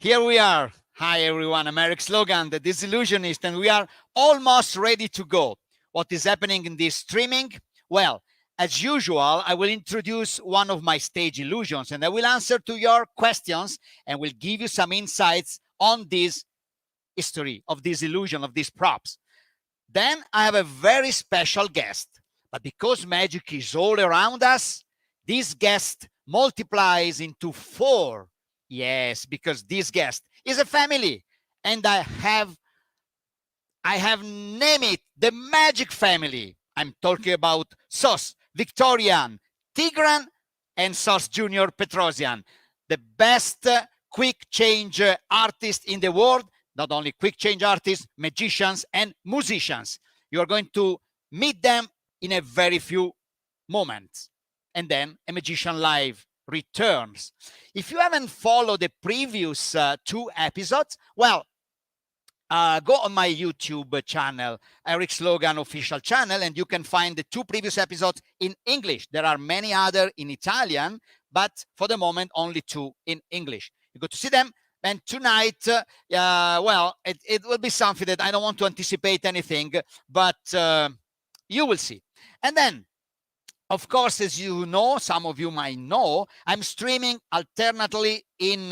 Here we are. Hi, everyone. I'm Eric Slogan, the Disillusionist, and we are almost ready to go. What is happening in this streaming? Well, as usual, I will introduce one of my stage illusions and I will answer to your questions and will give you some insights on this history of this illusion, of these props. Then I have a very special guest. But because magic is all around us, this guest multiplies into 4. Yes, because this guest is a family. And I have named it the Magic Family. I'm talking about Sos Victorian Tigran and Sos Junior Petrosian, the best quick change artists in the world. Not only quick change artists, magicians, and musicians. You are going to meet them in a very few moments. And then a magician live returns. If you haven't followed the previous 2 episodes, well, go on my YouTube channel, Eric Slogan official channel, and you can find the 2 previous episodes in English. There are many other in Italian, but for the moment, only 2 in English. You go to see them. And tonight, well, it will be something that I don't want to anticipate anything, but you will see. And then, of course, as you know, some of you might know, I'm streaming alternately in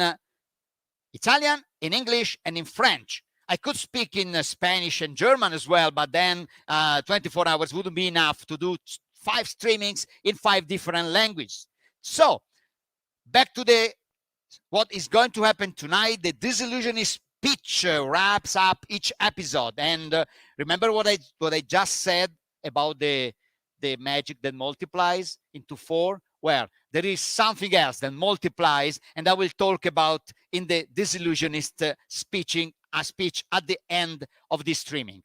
Italian, in English, and in French. I could speak in Spanish and German as well, but then 24 hours wouldn't be enough to do 5 streamings in 5 different languages. So, back to what is going to happen tonight. The Disillusionist speech wraps up each episode. And remember what I just said about the magic that multiplies into 4? Well, there is something else that multiplies, and I will talk about in the Disillusionist speech at the end of this streaming.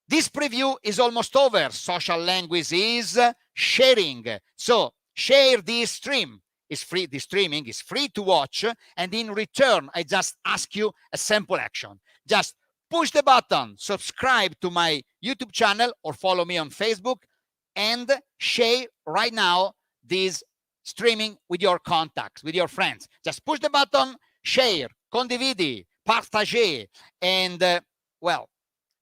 This preview is almost over. Social language is sharing. So share this stream. Is free. The streaming is free to watch, and in return, I just ask you a simple action. Just push the button, subscribe to my YouTube channel, or follow me on Facebook, and share right now this streaming with your contacts, with your friends. Just push the button, share, condividi, partage, and well,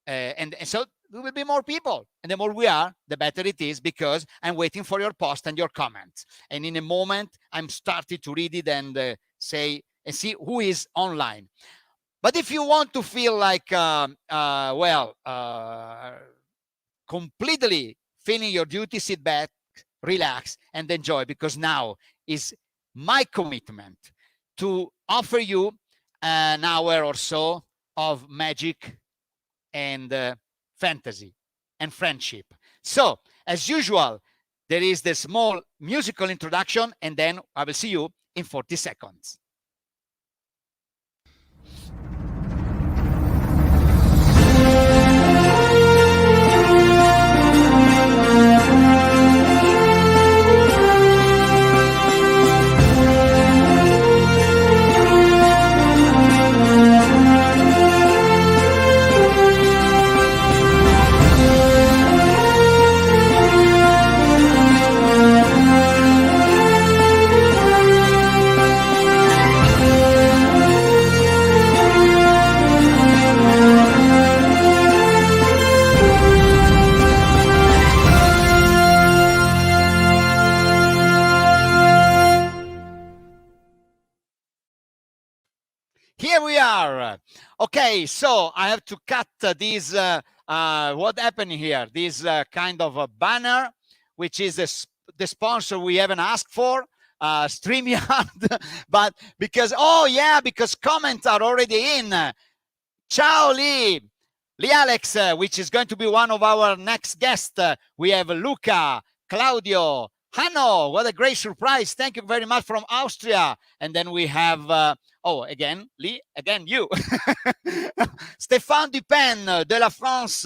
and so there will be more people, and the more we are, the better it is, because I'm waiting for your post and your comments, and in a moment I'm starting to read it and say and see who is online. But if you want to feel like completely feeling your duty, sit back, relax, and enjoy, because now is my commitment to offer you an hour or so of magic and fantasy and friendship. So, as usual, there is the small musical introduction, and then I will see you in 40 seconds. Here we are. Okay, so I have to cut this, what happened here? This kind of a banner, which is the sponsor we haven't asked for, StreamYard, but because comments are already in. Ciao, Lee Alex, which is going to be one of our next guests. We have Luca, Claudio, Hanno, what a great surprise. Thank you very much from Austria. And then we have, again, Lee, again, you. Stéphane Dupin de la France,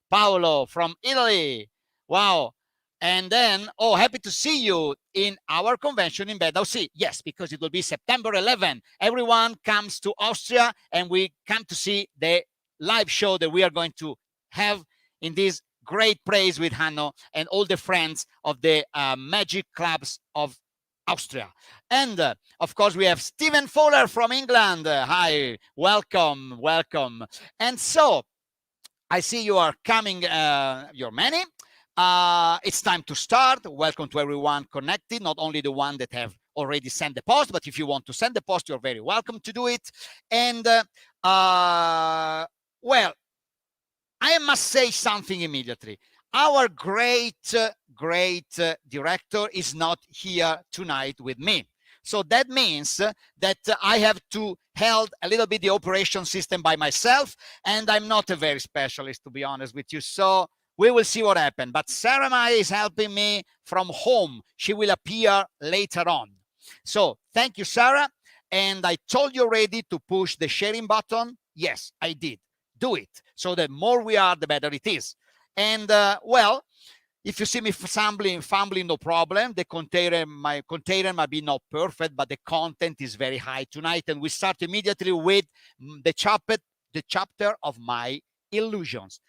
Paolo from Italy. Wow. And then, happy to see you in our convention in Bad Sea. Yes, because it will be September 11. Everyone comes to Austria and we come to see the live show that we are going to have in this great place with Hanno and all the friends of the magic clubs of Austria. And of course, we have Stephen Fowler from England. Hi, welcome, welcome. And so I see you are coming, you're many. It's time to start. Welcome to everyone connected, not only the one that have already sent the post, but if you want to send the post, you're very welcome to do it. And well, I must say something immediately. Our great director is not here tonight with me. So that means that I have to hold a little bit the operation system by myself, and I'm not a very specialist, to be honest with you. So we will see what happens. But Sarah Maya is helping me from home. She will appear later on. So thank you, Sarah. And I told you already to push the sharing button. Yes, I did. Do it. So the more we are, the better it is. And well, if you see me fumbling, no problem. My container might be not perfect, but the content is very high tonight. And we start immediately with the chapter of my illusions.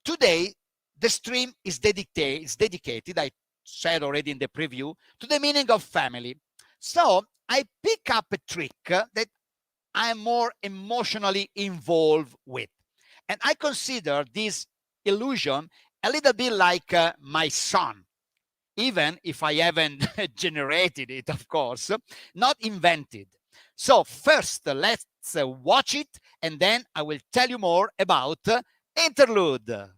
Today, the stream is dedicated, I said already in the preview, to the meaning of family. So I pick up a trick that I'm more emotionally involved with. And I consider this illusion a little bit like my son, even if I haven't generated it, of course, not invented. So first, let's watch it, and then I will tell you more about Interlude.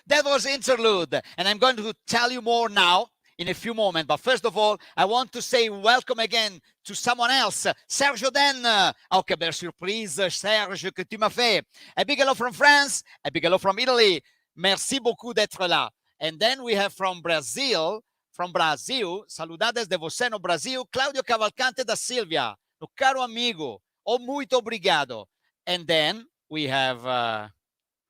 That was Interlude, and I'm going to tell you more now in a few moments. But first of all, I want to say welcome again to someone else, Serge Oden. Oh, que belle surprise, Serge, que tu m'as fait. A big hello from France, a big hello from Italy. Merci beaucoup d'être là. And then we have from Brazil, saudades de você no Brasil, Claudio Cavalcante da Silvia, meu caro amigo, oh, muito obrigado. And then we have,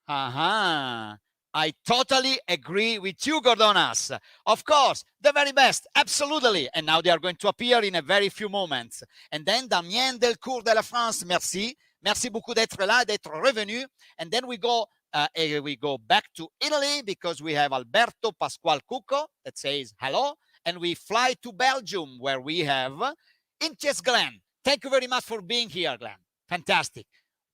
I totally agree with you, Gordonas. Of course, the very best, absolutely. And now they are going to appear in a very few moments. And then Damien Delcourt de la France, merci. Merci beaucoup d'être là, d'être revenu. And then we go back to Italy because we have Alberto Pasqual Cucco that says hello. And we fly to Belgium where we have Inches Glenn. Thank you very much for being here, Glenn. Fantastic.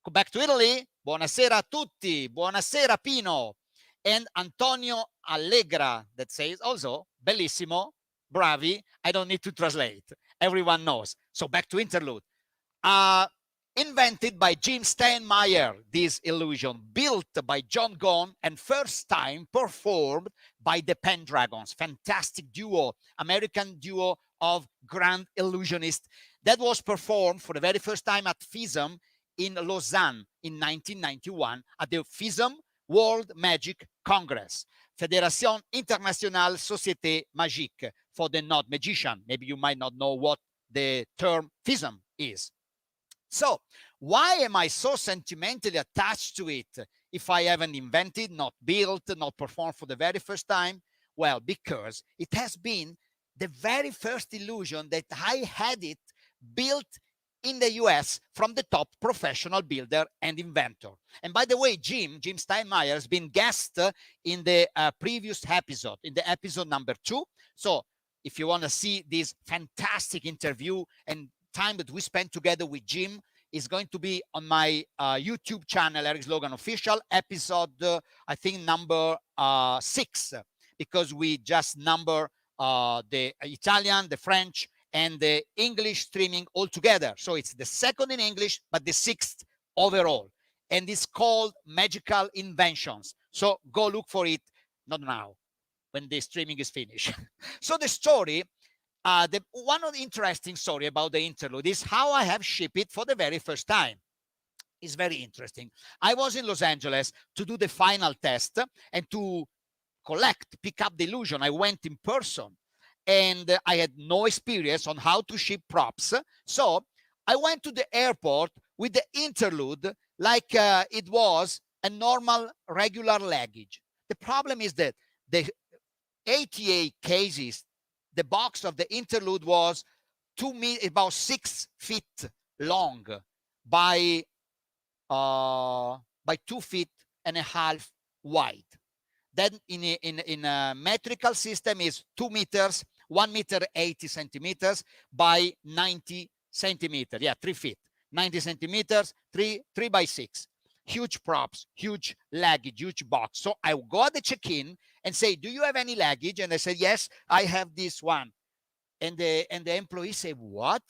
Go back to Italy. Buonasera a tutti. Buonasera, Pino. And Antonio Allegra that says also, bellissimo, bravi. I don't need to translate. Everyone knows. So back to interlude. Invented by Jim Steinmeier, this illusion, built by John Gone and first time performed by the Pendragons. Fantastic duo, American duo of grand illusionists that was performed for the very first time at FISM in Lausanne in 1991 at the FISM World Magic Congress, Fédération Internationale Société Magique, for the not magician. Maybe you might not know what the term FISM is. So why am I so sentimentally attached to it if I haven't invented, not built, not performed for the very first time? Well, because it has been the very first illusion that I had it built in the US from the top professional builder and inventor. And by the way, Jim Steinmeier has been guest in the previous episode, in the episode number 2. So if you want to see this fantastic interview and time that we spent together with Jim, is going to be on my YouTube channel, Eric Slogan Official, episode, I think, number 6, because we just number the Italian, the French, and the English streaming all together. So it's the second in English, but the 6th overall. And it's called Magical Inventions. So go look for it, not now, when the streaming is finished. So the story, one of the interesting story about the interlude is how I have shipped it for the very first time. It's very interesting. I was in Los Angeles to do the final test and to pick up the illusion. I went in person and I had no experience on how to ship props. So I went to the airport with the interlude like it was a normal, regular luggage. The problem is that the ATA cases, the box of the interlude was about 6 feet long by 2.5 feet wide. Then in a metrical system is 2 meters, 1 meter 80 centimeters by 90 centimeters. Yeah, 3 feet, 90 centimeters, 3 by 6. Huge props, huge luggage, huge box. So I go at the check-in and say, do you have any luggage? And I said, yes, I have this one. And the employee said, what?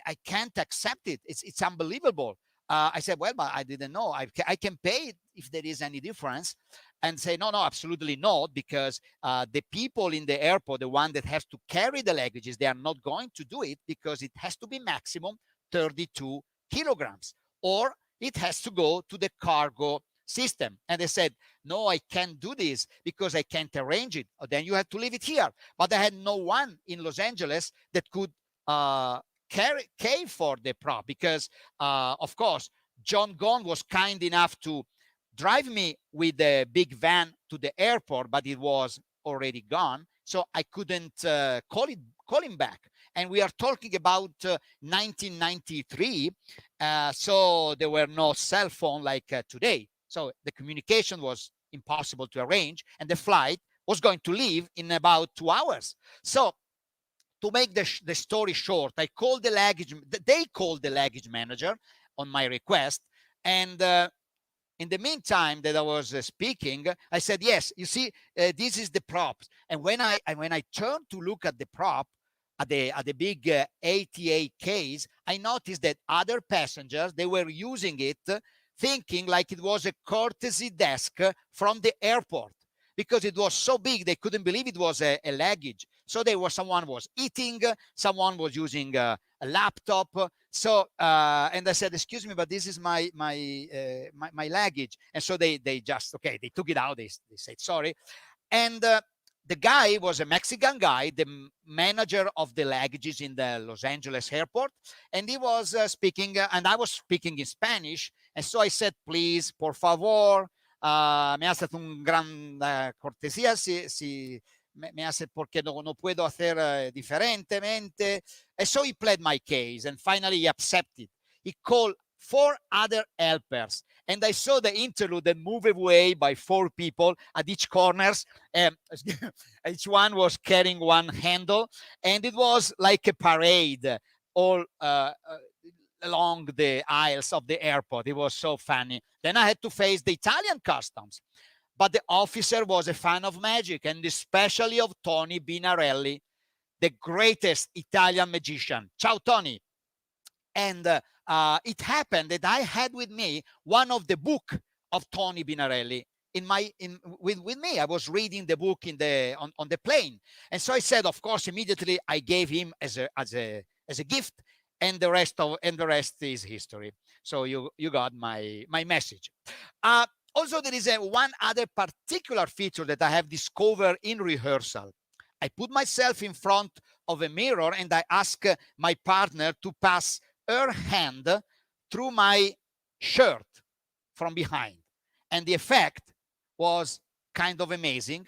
I can't accept it. It's unbelievable. I said, well, but I didn't know. I can pay it if there is any difference. And say, no, absolutely not, because the people in the airport, the one that has to carry the luggages, they are not going to do it because it has to be maximum 32 kilograms, or it has to go to the cargo system. And they said, no, I can't do this because I can't arrange it. Or then you have to leave it here. But I had no one in Los Angeles that could pay for the prop because, of course, John Gone was kind enough to drive me with the big van to the airport, but it was already gone. So I couldn't call him back. And we are talking about 1993. So there were no cell phone like today. So the communication was impossible to arrange. And the flight was going to leave in about 2 hours. So to make the story short, they called the luggage manager on my request. And in the meantime that I was speaking, I said, yes, you see, this is the prop. And when I turned to look at the prop, at the big ATA case, I noticed that other passengers, they were using it thinking like it was a courtesy desk from the airport. because it was so big they couldn't believe it was a luggage. So someone was eating, someone was using a laptop. So and I said, excuse me, but this is my luggage. And so they just, okay, they took it out. They said sorry. And the guy was a Mexican guy, the manager of the luggages in the Los Angeles airport. And he was speaking, and I was speaking in Spanish. And so I said, please, por favor, me hace un gran cortesía, si me hace, porque no puedo hacer diferentemente. And so he pled my case, and finally he accepted. He called 4 other helpers, and I saw the interlude and move away by 4 people at each corners. Each one was carrying one handle, and it was like a parade all along the aisles of the airport. It was so funny. Then I had to face the Italian customs, but the officer was a fan of magic, and especially of Tony Binarelli, the greatest Italian magician. Ciao, Tony. And it happened that I had with me one of the book of Tony Binarelli with me. I was reading the book on the plane, and so I said, of course, immediately I gave him as a gift, and the rest is history. So you got my message. Also, there is one other particular feature that I have discovered in rehearsal. I put myself in front of a mirror and I ask my partner to pass her hand through my shirt from behind. And the effect was kind of amazing.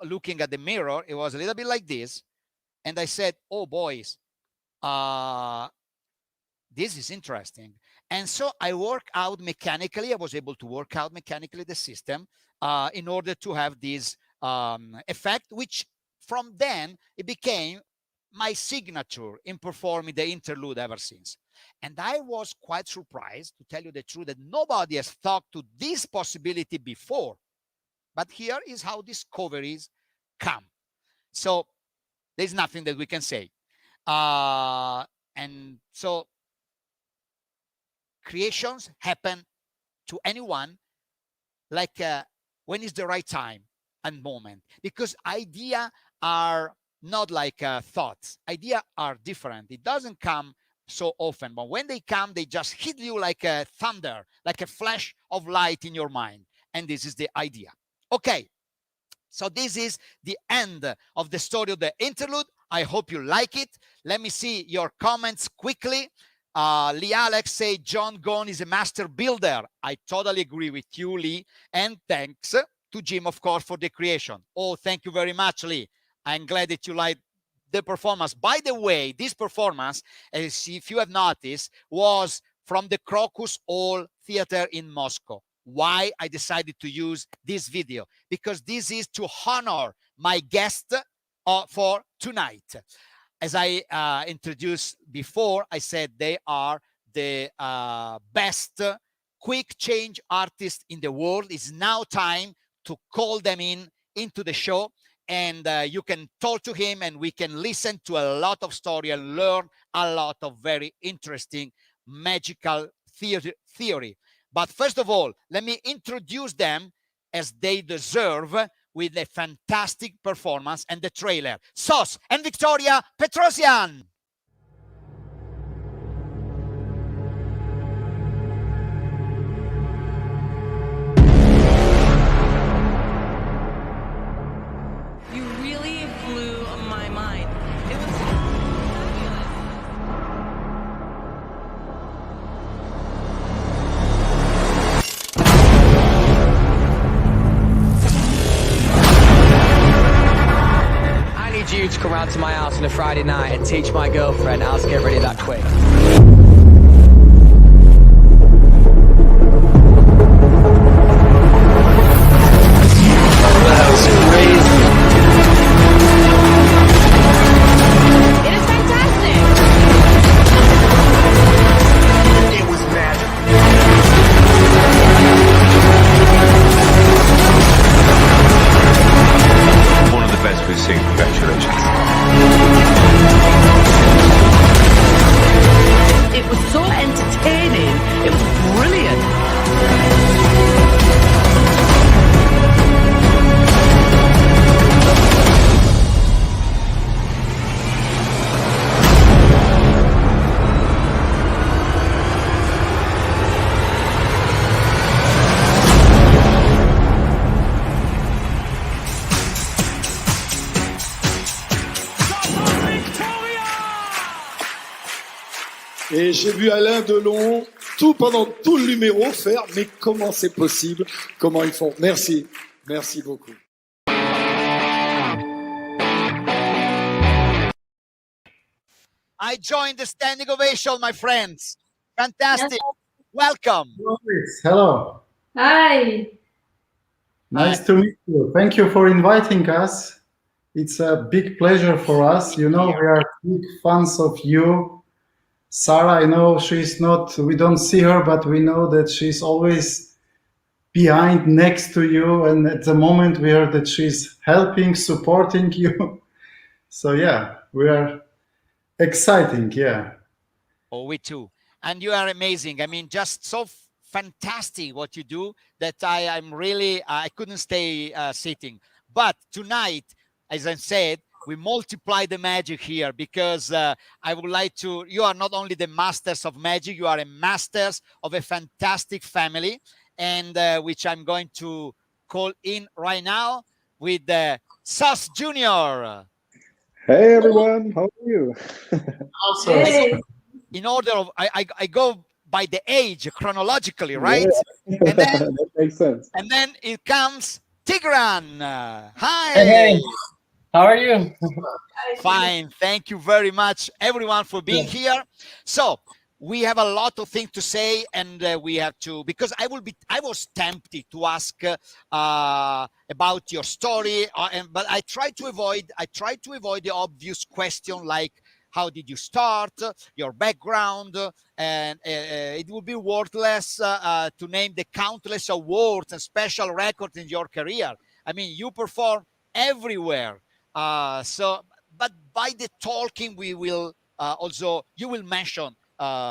Looking at the mirror, it was a little bit like this. And I said, oh, boys, this is interesting. And so I work out mechanically. I was able to work out mechanically the system in order to have this effect, which from then it became my signature in performing the interlude ever since. And I was quite surprised, to tell you the truth, that nobody has thought to this possibility before. But here is how discoveries come. So there's nothing that we can say. And so creations happen to anyone, like when is the right time and moment, because ideas are not like thoughts. Ideas are different. It doesn't come so often, but when they come, they just hit you like a thunder, like a flash of light in your mind. And this is the idea. Okay, so this is the end of the story of the interlude. I hope you like it. Let me see your comments quickly. Lee Alex say John Gone is a master builder. I totally agree with you, Lee. And thanks to Jim, of course, for the creation. Oh, thank you very much, Lee. I'm glad that you liked the performance. By the way, this performance, as if you have noticed, was from the Crocus Hall Theater in Moscow. Why I decided to use this video? Because this is to honor my guest for tonight. As I introduced before, I said they are the best quick change artists in the world. It's now time to call them into the show, and you can talk to him and we can listen to a lot of story and learn a lot of very interesting magical theory. But first of all, let me introduce them as they deserve with a fantastic performance and the trailer. Sos and Victoria Petrosian. You really blew my mind. It was fabulous. I need you to come round to my house on a Friday night and teach my girlfriend how to get ready that quick. That's crazy. It is fantastic. It was magic. One of the best we've seen. Congratulations. It was so entertaining. It was brilliant. Et j'ai vu Alain Delon pendant tout le numéro faire, mais comment c'est possible? Comment ils font? Merci. Merci beaucoup. I joined the standing ovation, my friends. Fantastic. Welcome. Hello. Hi. Nice to meet you. Thank you for inviting us. It's a big pleasure for us. You know, we are big fans of you. Sarah, I know we don't see her, but we know that she's always behind, next to you. And at the moment we heard that she's helping, supporting you. So yeah, we are exciting. Yeah. Oh, we too. And you are amazing. I mean, just so fantastic what you do that I'm really, I couldn't stay sitting. But tonight, as I said, we multiply the magic here because I would like to, you are not only the masters of magic, you are a masters of a fantastic family, and which I'm going to call in right now with Sus Junior. Hey everyone, how are you? Also, Hey. In order of, I go by the age chronologically, right? Yeah. And then, That makes sense. and then it comes Tigran. Hi. Hey. How are you? Fine. Thank you very much, everyone, for being here. So we have a lot of things to say, and we have to, because I was tempted to ask about your story, but I try to avoid the obvious question like, how did you start, your background, and it would be worthless to name the countless awards and special records in your career. I mean, you perform everywhere. But by the talking, we will you will mention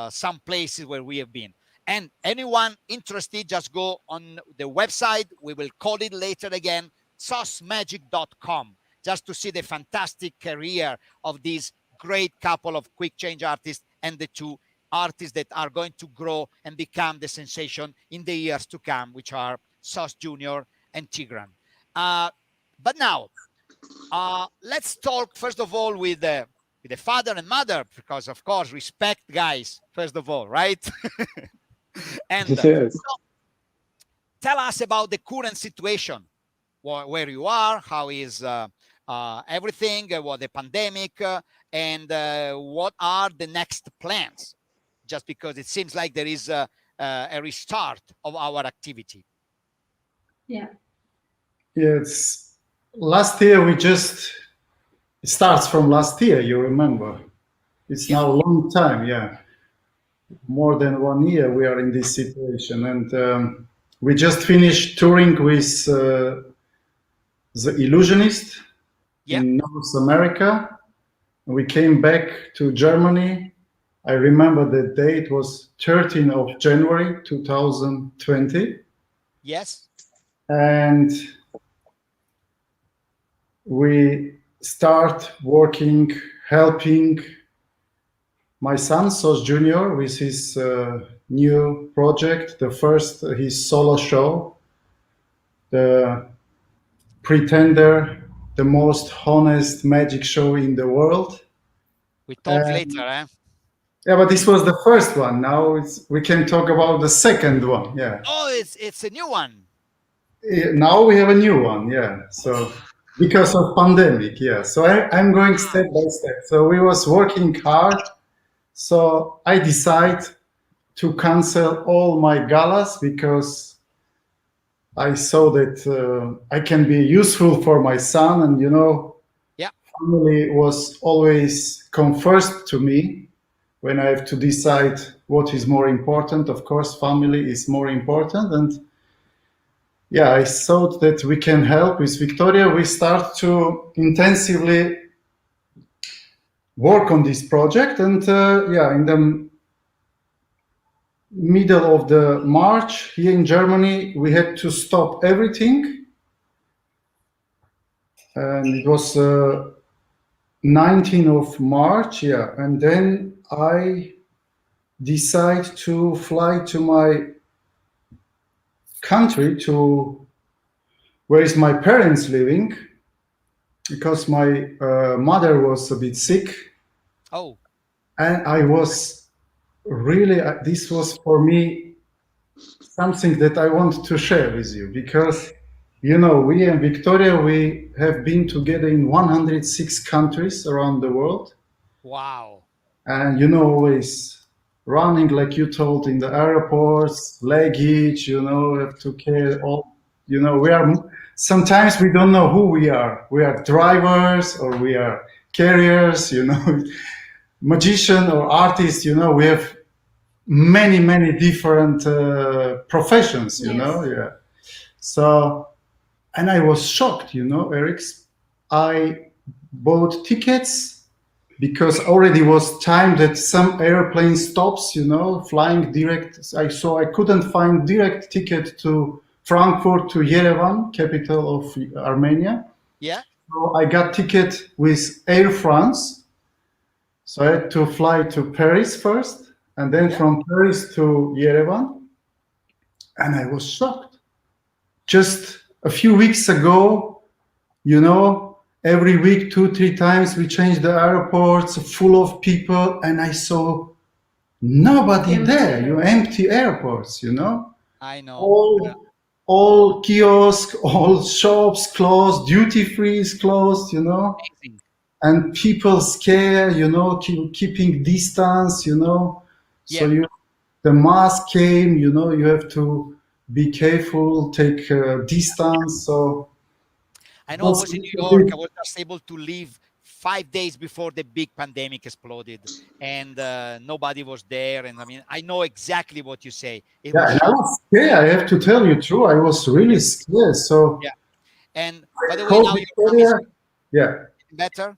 some places where we have been. And anyone interested, just go on the website. We will call it later again, susmagic.com, just to see the fantastic career of these great couple of quick change artists and the two artists that are going to grow and become the sensation in the years to come, which are Sus Junior and Tigran. But now, let's talk first of all with the father and mother, because of course, respect, guys, first of all, right? And Yes. so tell us about the current situation, where you are, how is everything, what the pandemic, and what are the next plans? Just because it seems like there is a restart of our activity. Yeah. it's last year it starts from last year, you remember. It's now a long time, yeah. More than 1 year we are in this situation. And we just finished touring with The Illusionist in North America. We came back to Germany. I remember the date was 13th of January 2020. Yes. And we start working, helping my son, Sus Junior, with his new project, his solo show, The Pretender, the most honest magic show in the world. We talk later, eh? Yeah, but this was the first one. Now we can talk about the second one. Yeah. Oh, it's a new one. Now we have a new one. Yeah. So because of pandemic, yeah. So I'm going step by step. So we was working hard. So I decide to cancel all my galas because I saw that I can be useful for my son, and family was always come first to me when I have to decide what is more important. Of course, family is more important, and yeah, I thought that we can help with Victoria. We start to intensively work on this project, and in the middle of the March here in Germany, we had to stop everything, and it was 19th of March, yeah, and then I decide to fly to my country, to where is my parents living, because my mother was a bit sick. Oh. And I was really, this was for me something that I want to share with you because, you know, we and Victoria, we have been together in 106 countries around the world. Wow. And, you know, always running, like you told, in the airports, luggage, you know, have to carry all, you know, sometimes we don't know who we are. We are drivers or we are carriers, you know, magician or artist, you know, we have many different professions, you know. Yeah. So, and I was shocked, you know, Eric. I bought tickets because already was time that some airplane stops, you know, flying direct. So I couldn't find direct ticket to Frankfurt to Yerevan, capital of Armenia. Yeah. So I got ticket with Air France. So I had to fly to Paris first, and then from Paris to Yerevan. And I was shocked. Just a few weeks ago, you know, every week, 2-3 times, we changed the airports full of people, and I saw nobody there. You empty airports, you know. I know. All kiosks, all shops closed, duty free is closed, you know. Amazing. And people scared, you know, keeping distance, you know. So the mask came, you know, you have to be careful, take distance. So I know I was in New York. I was just able to leave 5 days before the big pandemic exploded, and nobody was there. And I mean, I know exactly what you say. And I was scared. I have to tell you true. I was really scared. So yeah. And by the way, now Victoria, better.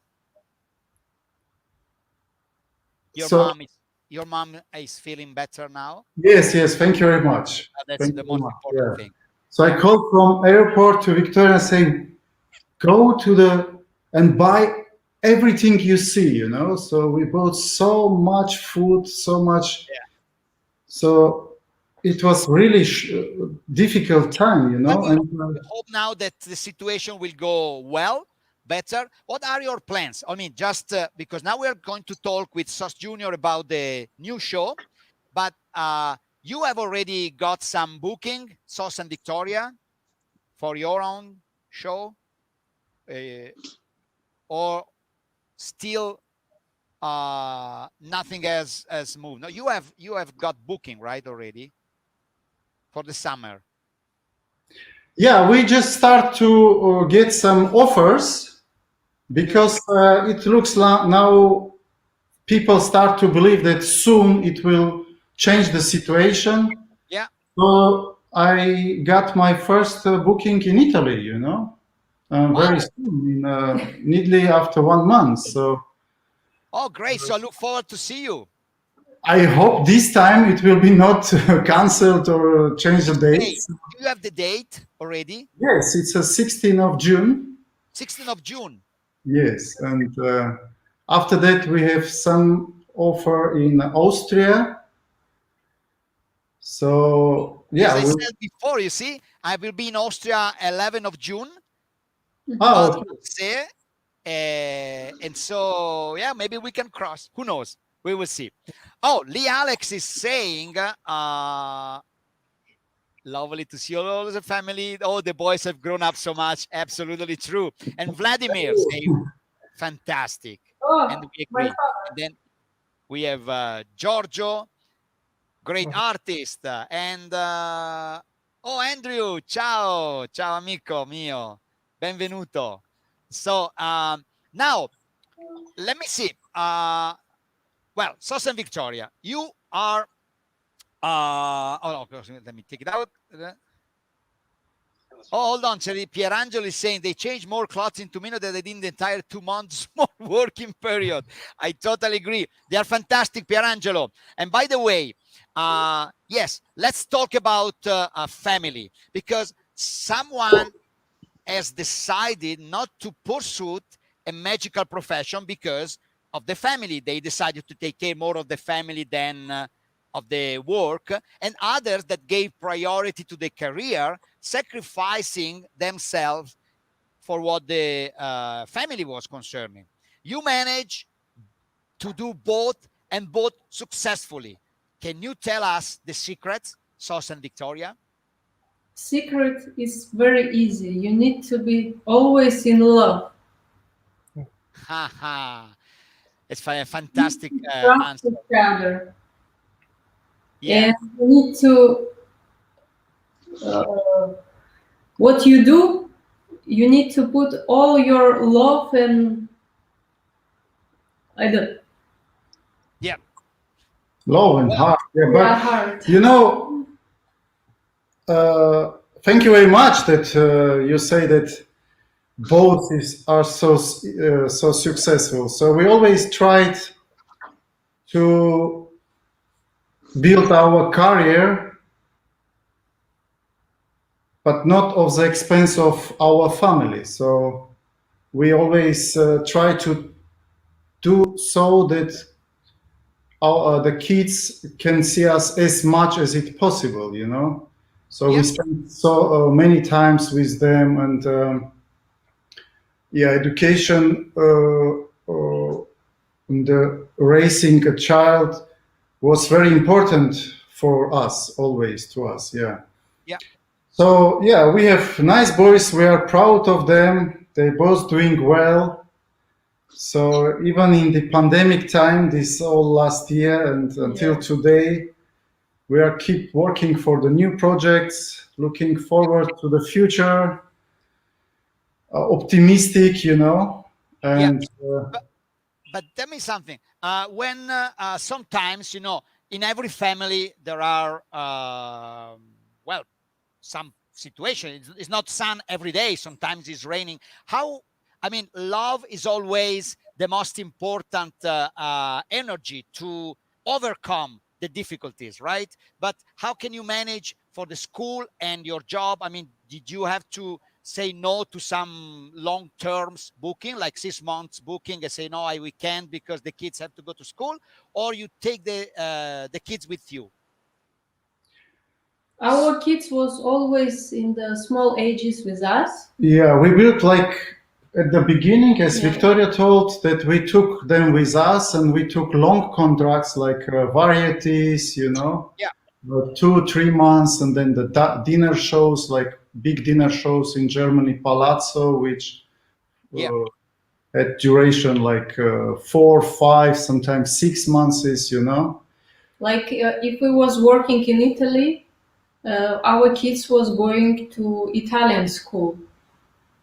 Your mom is feeling better now. Yes. Thank you very much. That's the most important thing. So I called from airport to Victoria saying, go to and buy everything you see, you know. So we bought so much food, so much. Yeah. So it was really difficult time, you know. And we hope now that the situation will go better. What are your plans? I mean, just because now we are going to talk with Sos Junior about the new show, but you have already got some booking, Sos and Victoria, for your own show, or still nothing has moved? No, you have got booking, right, already for the summer. Yeah, we just start to get some offers because it looks like now people start to believe that soon it will change the situation. Yeah. So I got my first booking in Italy, you know, very soon, nearly after 1 month. So. Oh, great! So I look forward to see you. I hope this time it will be not cancelled or change the date. Hey, do you have the date already? Yes, it's the 16th of June. 16th of June. Yes, and after that we have some offer in Austria. So yeah, as I said before, you see, I will be in Austria 11th of June. Oh, and so yeah, maybe we can cross. Who knows? We will see. Oh, Lee Alex is saying, lovely to see all the family. Oh, the boys have grown up so much. Absolutely true. And Vladimir saying, fantastic. And we agree. And then we have Giorgio, great artist. And oh, Andrew, ciao amico mio, benvenuto. So now, let me see. Well, Sos and Victoria, you are. Let me take it out. Oh, hold on. Pierangelo is saying they changed more clothes in 2 minutes than they did in the entire 2 months small working period. I totally agree. They are fantastic, Pierangelo. And by the way, yes, let's talk about family, because someone has decided not to pursue a magical profession because of the family. They decided to take care more of the family than of the work, and others that gave priority to the career, sacrificing themselves for what the family was concerning. You manage to do both, and both successfully. Can you tell us the secrets, Sos and Victoria? Secret is very easy. You need to be always in love. Haha. It's a fantastic Trust answer. each other. Yeah. And you need to, what you do, you need to put all your love and, I don't, Yeah. Love and heart. Yeah, your but heart. you know, thank you very much that you say that both are so successful. So we always tried to build our career, but not at the expense of our family. So we always try to do so that the kids can see us as much as it possible, you know. So we spend so many times with them, and education and raising a child was very important for us, always to us. Yeah. So yeah, we have nice boys. We are proud of them. They both doing well. So even in the pandemic time, this all last year and until today, we are keep working for the new projects, looking forward to the future, optimistic, you know. And but tell me something. When sometimes, you know, in every family there are well, some situation. It's not sun every day. Sometimes it's raining. How? I mean, love is always the most important energy to overcome the difficulties, right? But how can you manage for the school and your job? I mean, did you have to say no to some long terms booking, like 6 months booking, and say no, we can't because the kids have to go to school, or you take the kids with you? Our kids was always in the small ages with us. Yeah, we built like at the beginning, as Victoria told, that we took them with us and we took long contracts like varieties, you know, 2-3 months, and then the dinner shows, like big dinner shows in Germany, Palazzo, which had duration like 4, 5, sometimes 6 months, you know. Like if we was working in Italy, our kids was going to Italian school.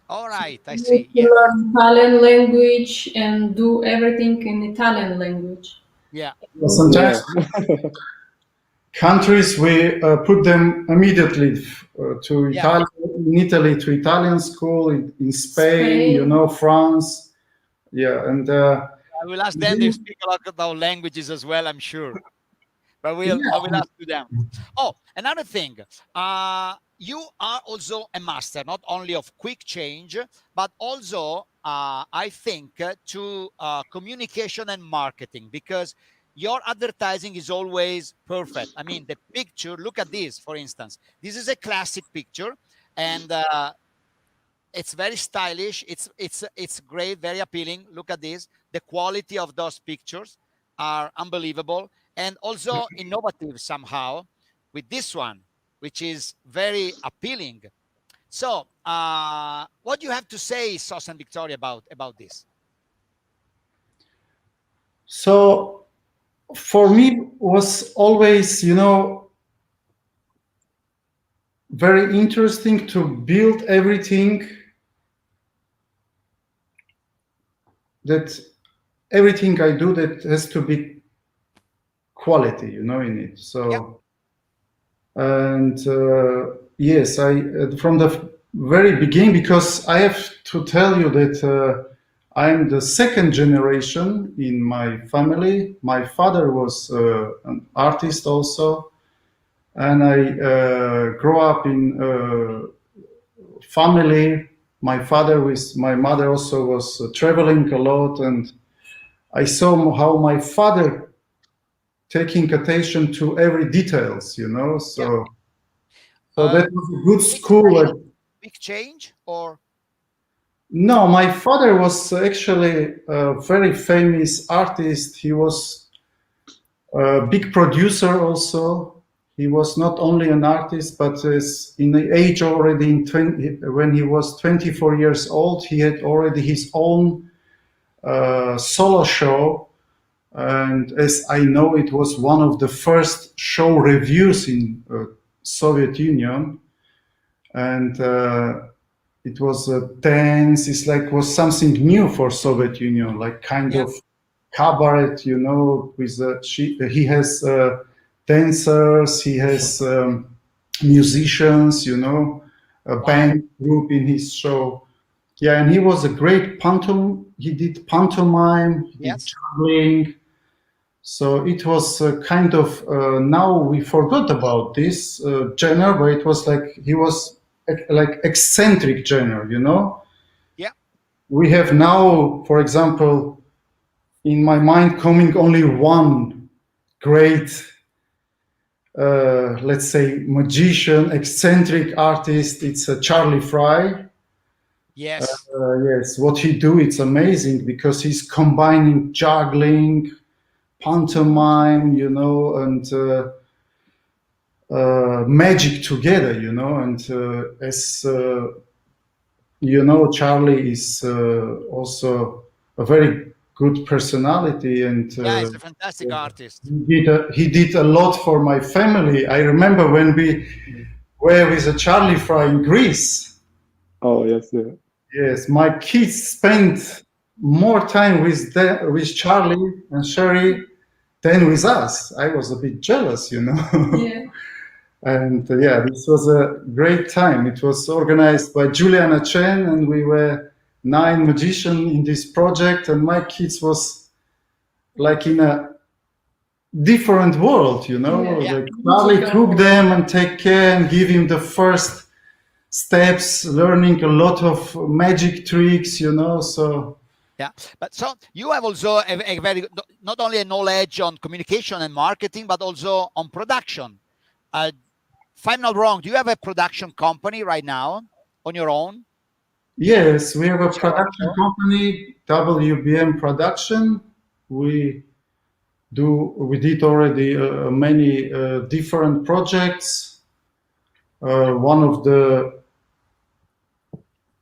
All right, I see. To learn Italian language and do everything in Italian language. Yeah. Sometimes countries we put them immediately to Italy, in Italy to Italian school, in Spain, you know, France. Yeah, and I will ask them. They speak a lot about languages as well, I'm sure. But I will ask to them. Oh, another thing. You are also a master, not only of quick change, but also, I think, to communication and marketing, because your advertising is always perfect. I mean, the picture, look at this, for instance. This is a classic picture, and it's very stylish. It's great, very appealing. Look at this. The quality of those pictures are unbelievable, and also innovative somehow with this one, which is very appealing. So what do you have to say, Sos and Victoria, about this? So for me was always, you know, very interesting to build everything I do that has to be quality, you know, in it. So and yes, I from the very beginning, because I have to tell you that I'm the second generation in my family. My father was an artist also, and I grew up in a family. My father with my mother also was traveling a lot, and I saw how my father taking attention to every details, you know. So, so that was a good school. Big change, or? No, my father was actually a very famous artist. He was a big producer also. He was not only an artist, but is in the age already when he was 24 years old, he had already his own solo show. And as I know, it was one of the first show reviews in Soviet Union. And it was a dance, was something new for Soviet Union, like kind of cabaret, you know, with he has dancers, he has musicians, you know, a band group in his show. Yeah, and he was a great he did pantomime, he did juggling. So it was kind of, now we forgot about this genre, but it was like, he was like eccentric genre, you know? Yeah. We have now, for example, in my mind coming only one great, let's say, magician, eccentric artist. It's Charlie Fry. Yes. Yes, what he do, it's amazing because he's combining juggling, pantomime, you know, and magic together, you know. And as you know, Charlie is also a very good personality, and Yeah, he's a fantastic artist. he did a lot for my family. I remember when we were with a Charlie Fry in Greece. Oh yes, yeah. Yes, my kids spent more time with Charlie and Sherry than with us. I was a bit jealous, you know. Yeah. And yeah, this was a great time. It was organized by Juliana Chen, and we were 9 magicians in this project, and my kids was like in a different world, you know. Yeah. Like Charlie took them and take care and give him the first steps, learning a lot of magic tricks, you know. So yeah, but so you have also a very, not only a knowledge on communication and marketing, but also on production. If I'm not wrong, do you have a production company right now on your own? yes, we have a production company, WBM Production. We did already many different projects. One of the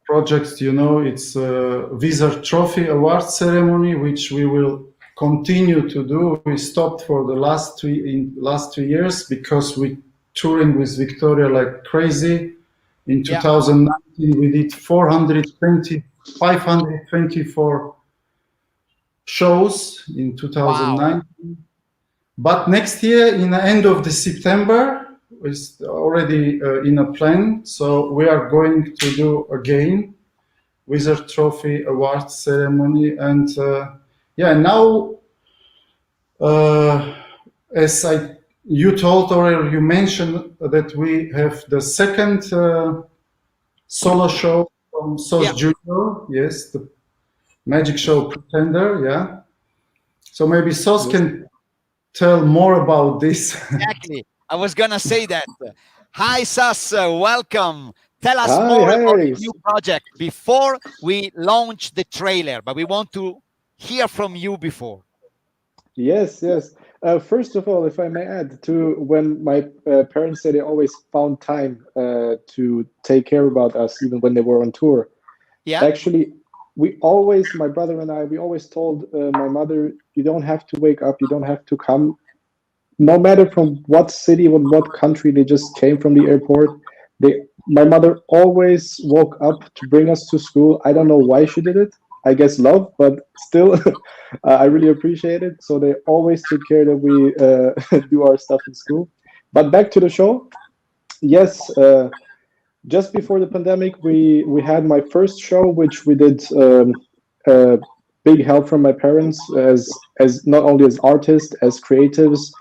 projects, you know, it's Wizard Trophy Award ceremony, which we will continue to do. We stopped for the last 3 years because we touring with Victoria like crazy. In 2019, we did 524 shows in 2019. Wow. But next year, in the end of the September, is already in a plan. So we are going to do again Wizard Trophy Award ceremony. And yeah, now, as you told or you mentioned that we have the second solo show from SOS Junior. Yes, the magic show Pretender. Yeah. So maybe SOS can tell more about this. Exactly. I was going to say that. Hi, SOS. Welcome. Tell us more about the new project before we launch the trailer, but we want to hear from you before. Yes, yes. First of all, if I may add, to when my parents said they always found time to take care about us, even when they were on tour. Yeah. Actually, my brother and I, we always told my mother, you don't have to wake up, you don't have to come. No matter from what city or what country they just came from the airport, my mother always woke up to bring us to school. I don't know why she did it. I guess love, but still, I really appreciate it. So they always took care that we do our stuff in school. But back to the show. Yes, just before the pandemic, we had my first show, which we did big help from my parents as not only as artists, as creatives,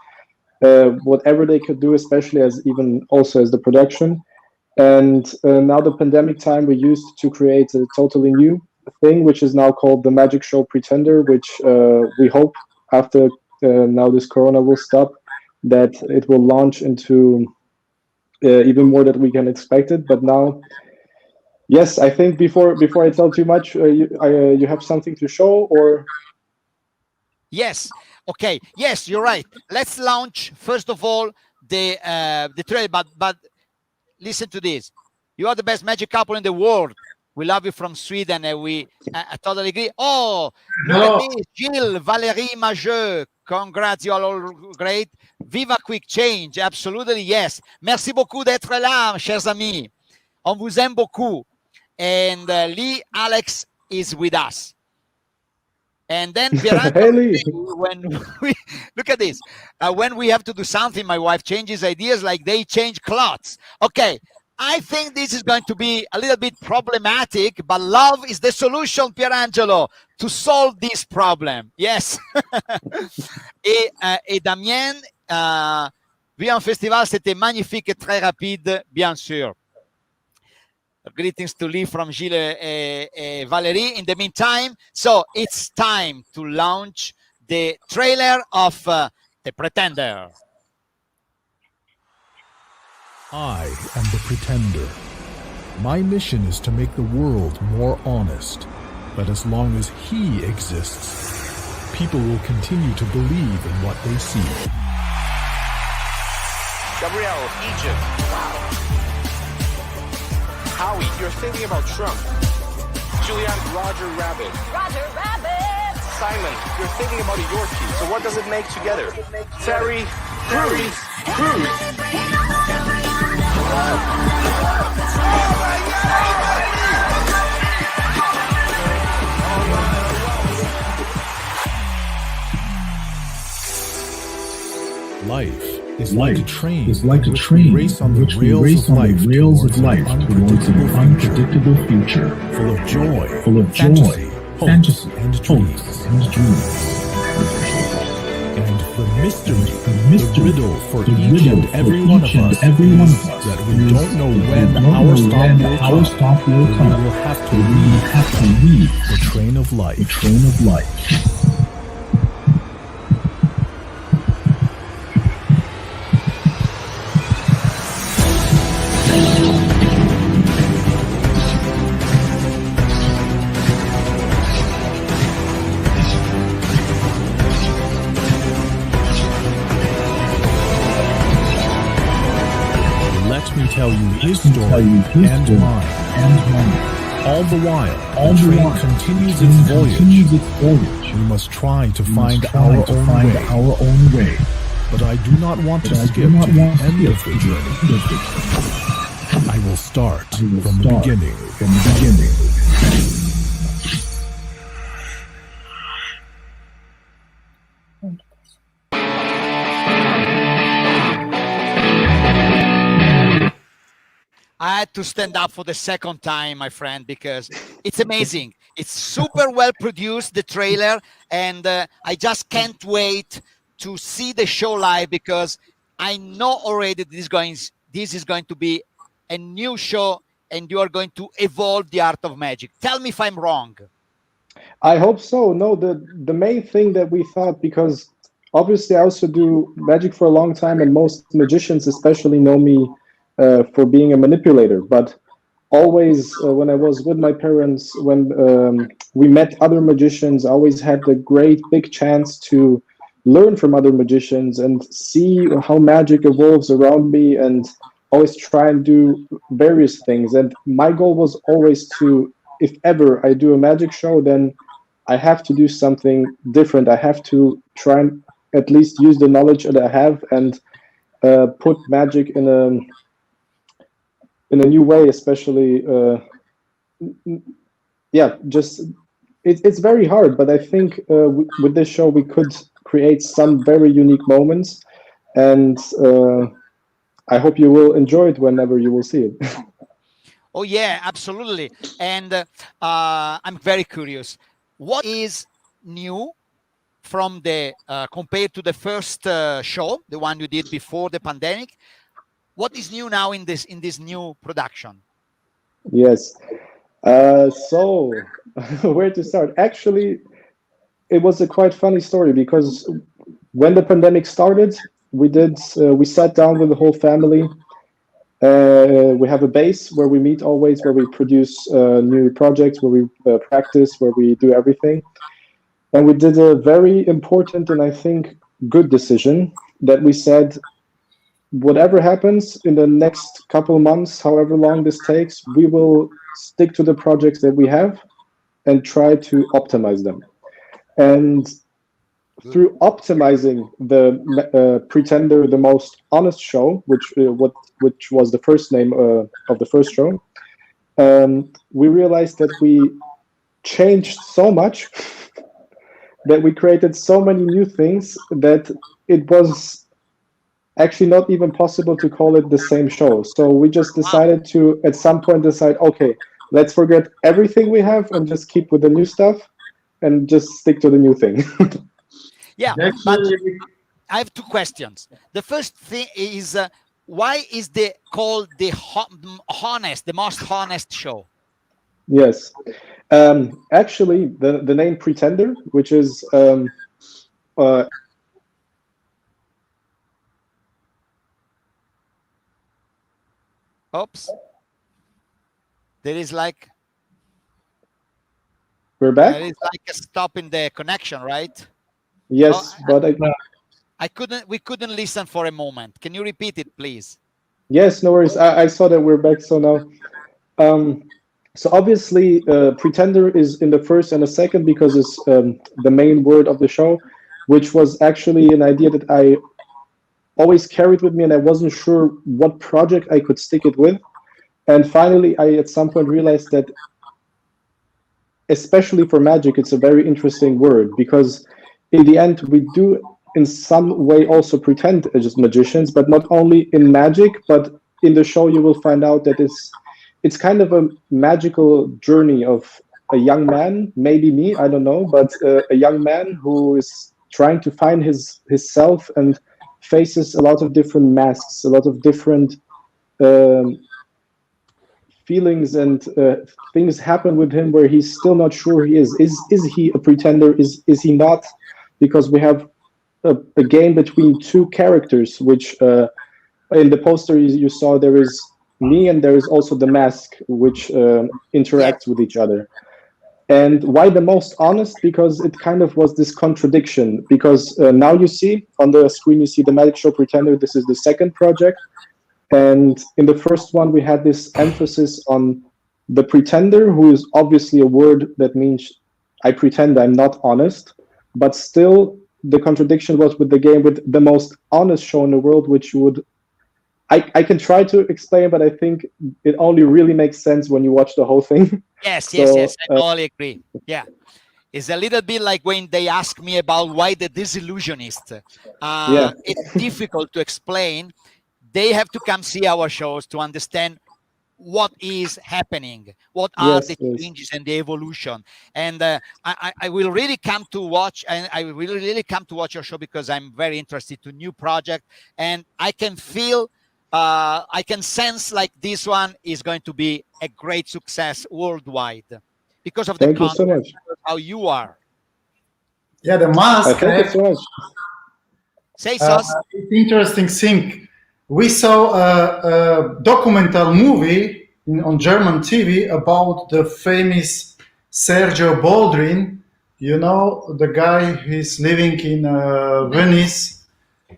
whatever they could do, especially as even also as the production. And now the pandemic time, we used to create a totally new thing, which is now called the Magic Show Pretender, which we hope after now this Corona will stop, that it will launch into even more that we can expect it. But now, yes, I think before I tell too much, you have something to show, or? Yes. Okay, yes, you're right. Let's launch first of all the trailer. But listen to this. You are the best magic couple in the world. We love you from Sweden, and we totally agree. Oh, look Hello. at this. Gilles, Valérie Mageux. Congrats, you are all great. Viva Quick Change. Absolutely, yes. Merci beaucoup d'être là, chers amis. On vous aime beaucoup. And Lee Alex is with us. And then Hey, Lee. when we look at this, when we have to do something, my wife changes ideas like they change clothes. Okay, I think this is going to be a little bit problematic, but love is the solution, Pierangelo, to solve this problem. Yes. et Damien, vu un festival, c'était magnifique et très rapide, bien sûr. Greetings to Lee from Gilles and Valerie. In the meantime, so it's time to launch the trailer of The Pretender. I am the Pretender. My mission is to make the world more honest. But as long as he exists, people will continue to believe in what they see. Gabrielle, Egypt. Wow. Howie, you're thinking about Trump. Julian, Roger Rabbit. Roger Rabbit! Simon, you're thinking about a Yorkie. So what does it make together? Terry, Cruz. Life is like a train race on the rails of life towards an unpredictable future, full of joy, fantasy, and dreams. And the mystery, the riddle for each and every one of us is that we don't know when our stop will come. We will have to leave the train of life. Let me tell you his story and mine. All the while, the train continues its voyage. We must try to find our own way. But I do not want to skip to the end of the journey. I will start from the beginning. I had to stand up for the second time, my friend, because it's amazing. It's super well produced, the trailer, and I just can't wait to see the show live, because I know already this is going to be a new show, and you are going to evolve the art of magic. Tell me if I'm wrong. I hope so. No, the main thing that we thought, because obviously I also do magic for a long time, and most magicians especially know me for being a manipulator. But always when I was with my parents, when we met other magicians, I always had the great big chance to learn from other magicians and see how magic evolves around me, and always try and do various things. And my goal was always to, if ever I do a magic show, then I have to do something different. I have to try and at least use the knowledge that I have and put magic in a new way, especially just it's very hard, but I think with this show we could create some very unique moments, and I hope you will enjoy it whenever you will see it. Oh yeah, absolutely. And I'm very curious, what is new from the compared to the first show, the one you did before the pandemic? What is new now in this new production? Yes. So where to start? Actually, it was a quite funny story, because when the pandemic started, we sat down with the whole family. We have a base where we meet always, where we produce new projects, where we practice, where we do everything. And we did a very important and I think good decision that we said, whatever happens in the next couple months, however long this takes, we will stick to the projects that we have and try to optimize them. And through optimizing the Pretender, the most honest show, which was the first name of the first show, we realized that we changed so much that we created so many new things that it was actually not even possible to call it the same show. So we just decided to, at some point, decide, okay, let's forget everything we have and just keep with the new stuff and just stick to the new thing. Yeah, but I have two questions. The first thing is, why is the called the most honest show? Yes. Actually, the name Pretender, which is Oops. There is like we're back. There is like a stop in the connection, right? Yes, but we couldn't listen for a moment. Can you repeat it, please? Yes, no worries. I saw that we're back. So now, so obviously, Pretender is in the first and the second because it's the main word of the show, which was actually an idea that I always carried with me, and I wasn't sure what project I could stick it with. And finally, I at some point realized that, especially for magic, it's a very interesting word because in the end, we do in some way also pretend as magicians, but not only in magic, but in the show you will find out that it's kind of a magical journey of a young man, maybe me, I don't know, but a young man who is trying to find his self and faces a lot of different masks, a lot of different feelings and things happen with him where he's still not sure he is. Is he a pretender? Is he not? Because we have a game between two characters, which in the poster you saw there is me and there is also the mask, which interacts with each other. And why the most honest? Because it kind of was this contradiction. Because now you see on the screen, you see the Magic Show Pretender. This is the second project. And in the first one, we had this emphasis on the pretender, who is obviously a word that means I pretend I'm not honest. But still, the contradiction was with the game with the most honest show in the world, which would... I can try to explain, but I think it only really makes sense when you watch the whole thing. Yes, yes, I totally agree. Yeah. It's a little bit like when they ask me about why the Disillusionist. Yeah. It's difficult to explain. They have to come see our shows to understand what is happening, what are the changes and the evolution. And I will really come to watch, and I will really come to watch your show because I'm very interested to new project, and I can feel, I can sense like this one is going to be a great success worldwide because of the Thank you so much. how you are. Yeah, the mask. Thank you so much. Say so. It's interesting thing. We saw a documentary movie on German TV about the famous Sergio Baldwin. You know, the guy who's living in Venice.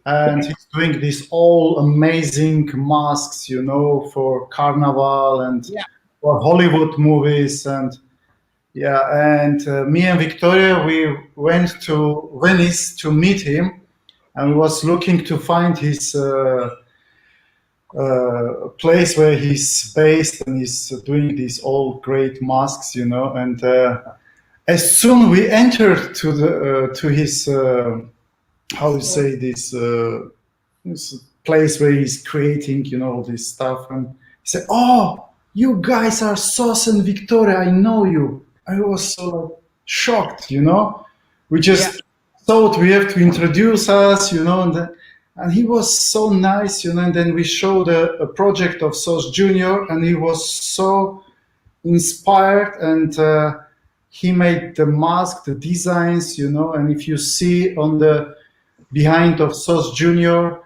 And he's doing these all amazing masks, you know, for Carnival and for Hollywood movies. And me and Victoria, we went to Venice to meet him, and was looking to find his place where he's based, and he's doing these all great masks, you know. And as soon we entered to his how you say this place where he's creating, you know, this stuff, and he said, "Oh, you guys are Sos and Victoria, I know you." I was so shocked, you know. We just thought we have to introduce us, you know, and he was so nice, you know. And then we showed a project of Sos Junior, and he was so inspired, and he made the mask, the designs, you know. And if you see on the behind of Sos Junior,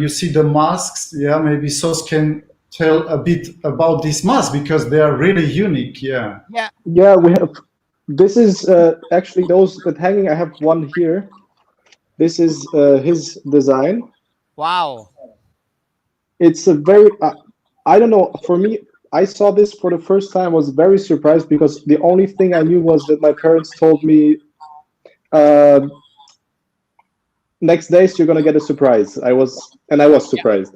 you see the masks. Yeah, maybe Sos can tell a bit about these masks because they are really unique. Yeah. Yeah, we have This is actually those that hanging. I have one here. This is his design. Wow. It's a very, I don't know, for me, I saw this for the first time, was very surprised because the only thing I knew was that my parents told me, next days you're gonna get a surprise. I was surprised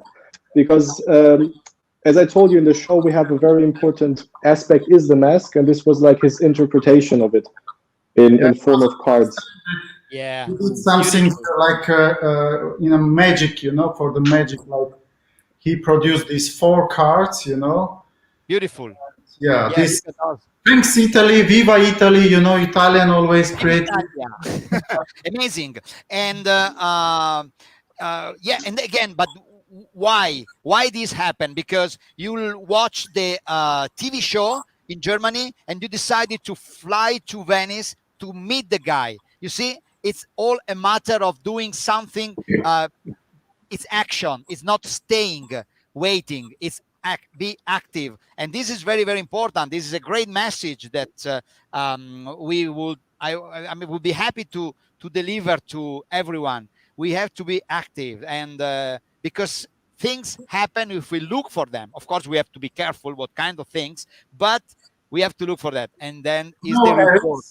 because as I told you in the show, we have a very important aspect is the mask, and this was like his interpretation of it in form of cards. Yeah. It's something like magic, for the magic. Like he produced these 4 cards, Beautiful. Yeah, this because- thanks Italy, Viva Italy. Italian always create. Yeah. Amazing. And yeah, and again, but why this happened? Because you'll watch the TV show in Germany and you decided to fly to Venice to meet the guy. You see, it's all a matter of doing something. It's action. It's not staying, waiting. It's be active, and this is very, very important. This is a great message that we would. I mean, would be happy to deliver to everyone. We have to be active, and because things happen if we look for them. Of course, we have to be careful what kind of things, but we have to look for that, and then is the reward.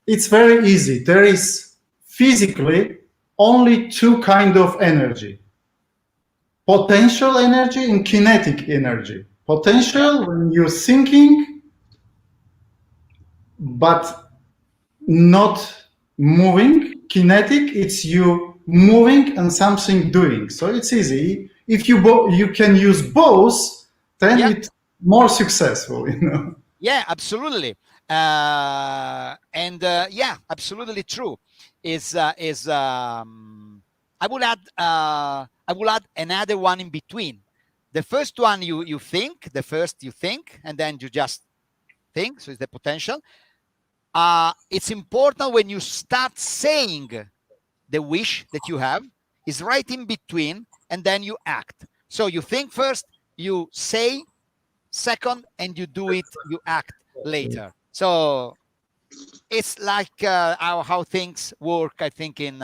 It's very easy. There is physically only 2 kinds of energy: potential energy and kinetic energy. Potential when you're thinking, but not moving. Kinetic, it's you moving and something doing. So it's easy. If you can use both, then it's more successful. Yeah, absolutely. And yeah, absolutely true. I will add another one in between. The first one you think, and then you just think. So it's the potential. It's important when you start saying the wish that you have is right in between, and then you act. So you think first, you say second, and you do it. You act later. So it's like how things work, I think, in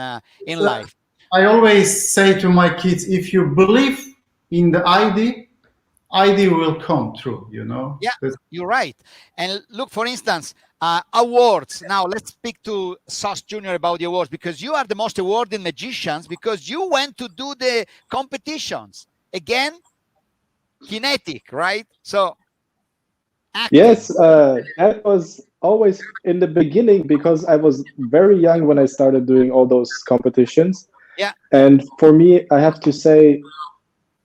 life. I always say to my kids, if you believe in the idea will come true, Yeah, you're right. And look, for instance, awards. Now let's speak to Sos Junior about the awards, because you are the most awarded magicians because you went to do the competitions. Again, kinetic, right? So active. Yes, that was always in the beginning because I was very young when I started doing all those competitions. Yeah. And for me, I have to say,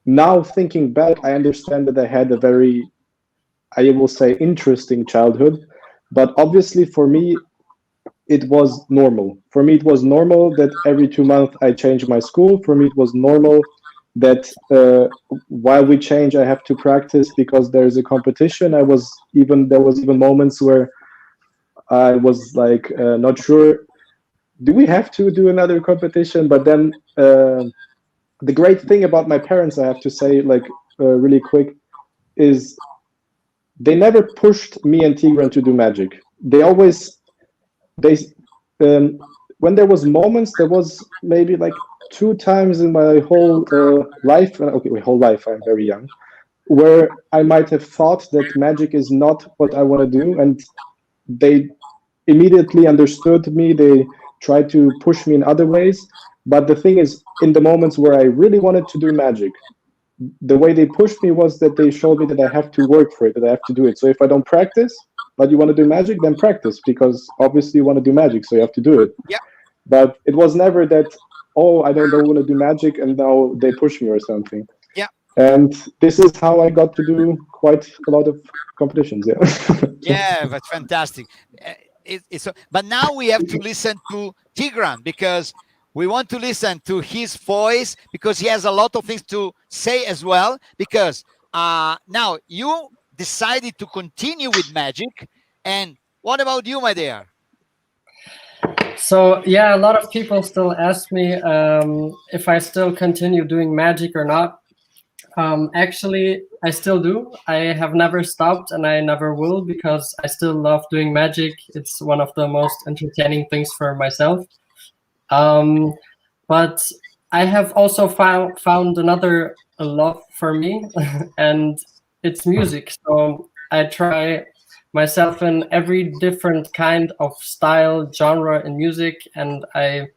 now thinking back, I understand that I had a very, I will say, interesting childhood. But obviously for me, it was normal. For me, it was normal that every 2 months I changed my school. For me, it was normal that while we change, I have to practice because there is a competition. There was even moments where I was like not sure, do we have to do another competition? But then the great thing about my parents, I have to say, like really quick, is they never pushed me and Tigran to do magic. They always, when there was moments, there was maybe like 2 times in my whole life, okay, my whole life, I'm very young, where I might have thought that magic is not what I want to do, and they immediately understood me. They tried to push me in other ways. But the thing is, in the moments where I really wanted to do magic, the way they pushed me was that they showed me that I have to work for it, that I have to do it. So if I don't practice, but you want to do magic, then practice, because obviously you want to do magic, so you have to do it. Yeah. But it was never that, oh, I don't want to do magic, and now they push me or something. Yeah. And this is how I got to do quite a lot of competitions. Yeah. Yeah, that's fantastic. But now we have to listen to Tigran, because we want to listen to his voice, because he has a lot of things to say as well. Because now you decided to continue with magic, and what about you, my dear? So yeah, a lot of people still ask me if I still continue doing magic or not. Actually, I still do. I have never stopped, and I never will, because I still love doing magic. It's one of the most entertaining things for myself. But I have also found another love for me, and it's music. So I try myself in every different kind of style, genre in music, and I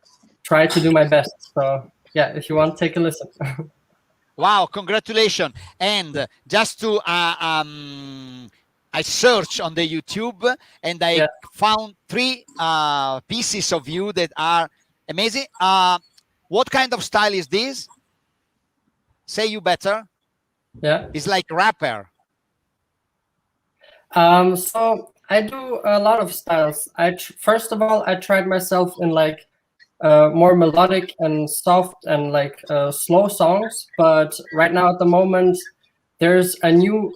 try to do my best. So yeah, if you want, take a listen. Wow, congratulations. And just to I searched on the YouTube and I found 3 pieces of you that are amazing. What kind of style is this? Say you better. Yeah. It's like rapper. So I do a lot of styles. First of all, I tried myself in like more melodic and soft and like slow songs. But right now at the moment, there's a new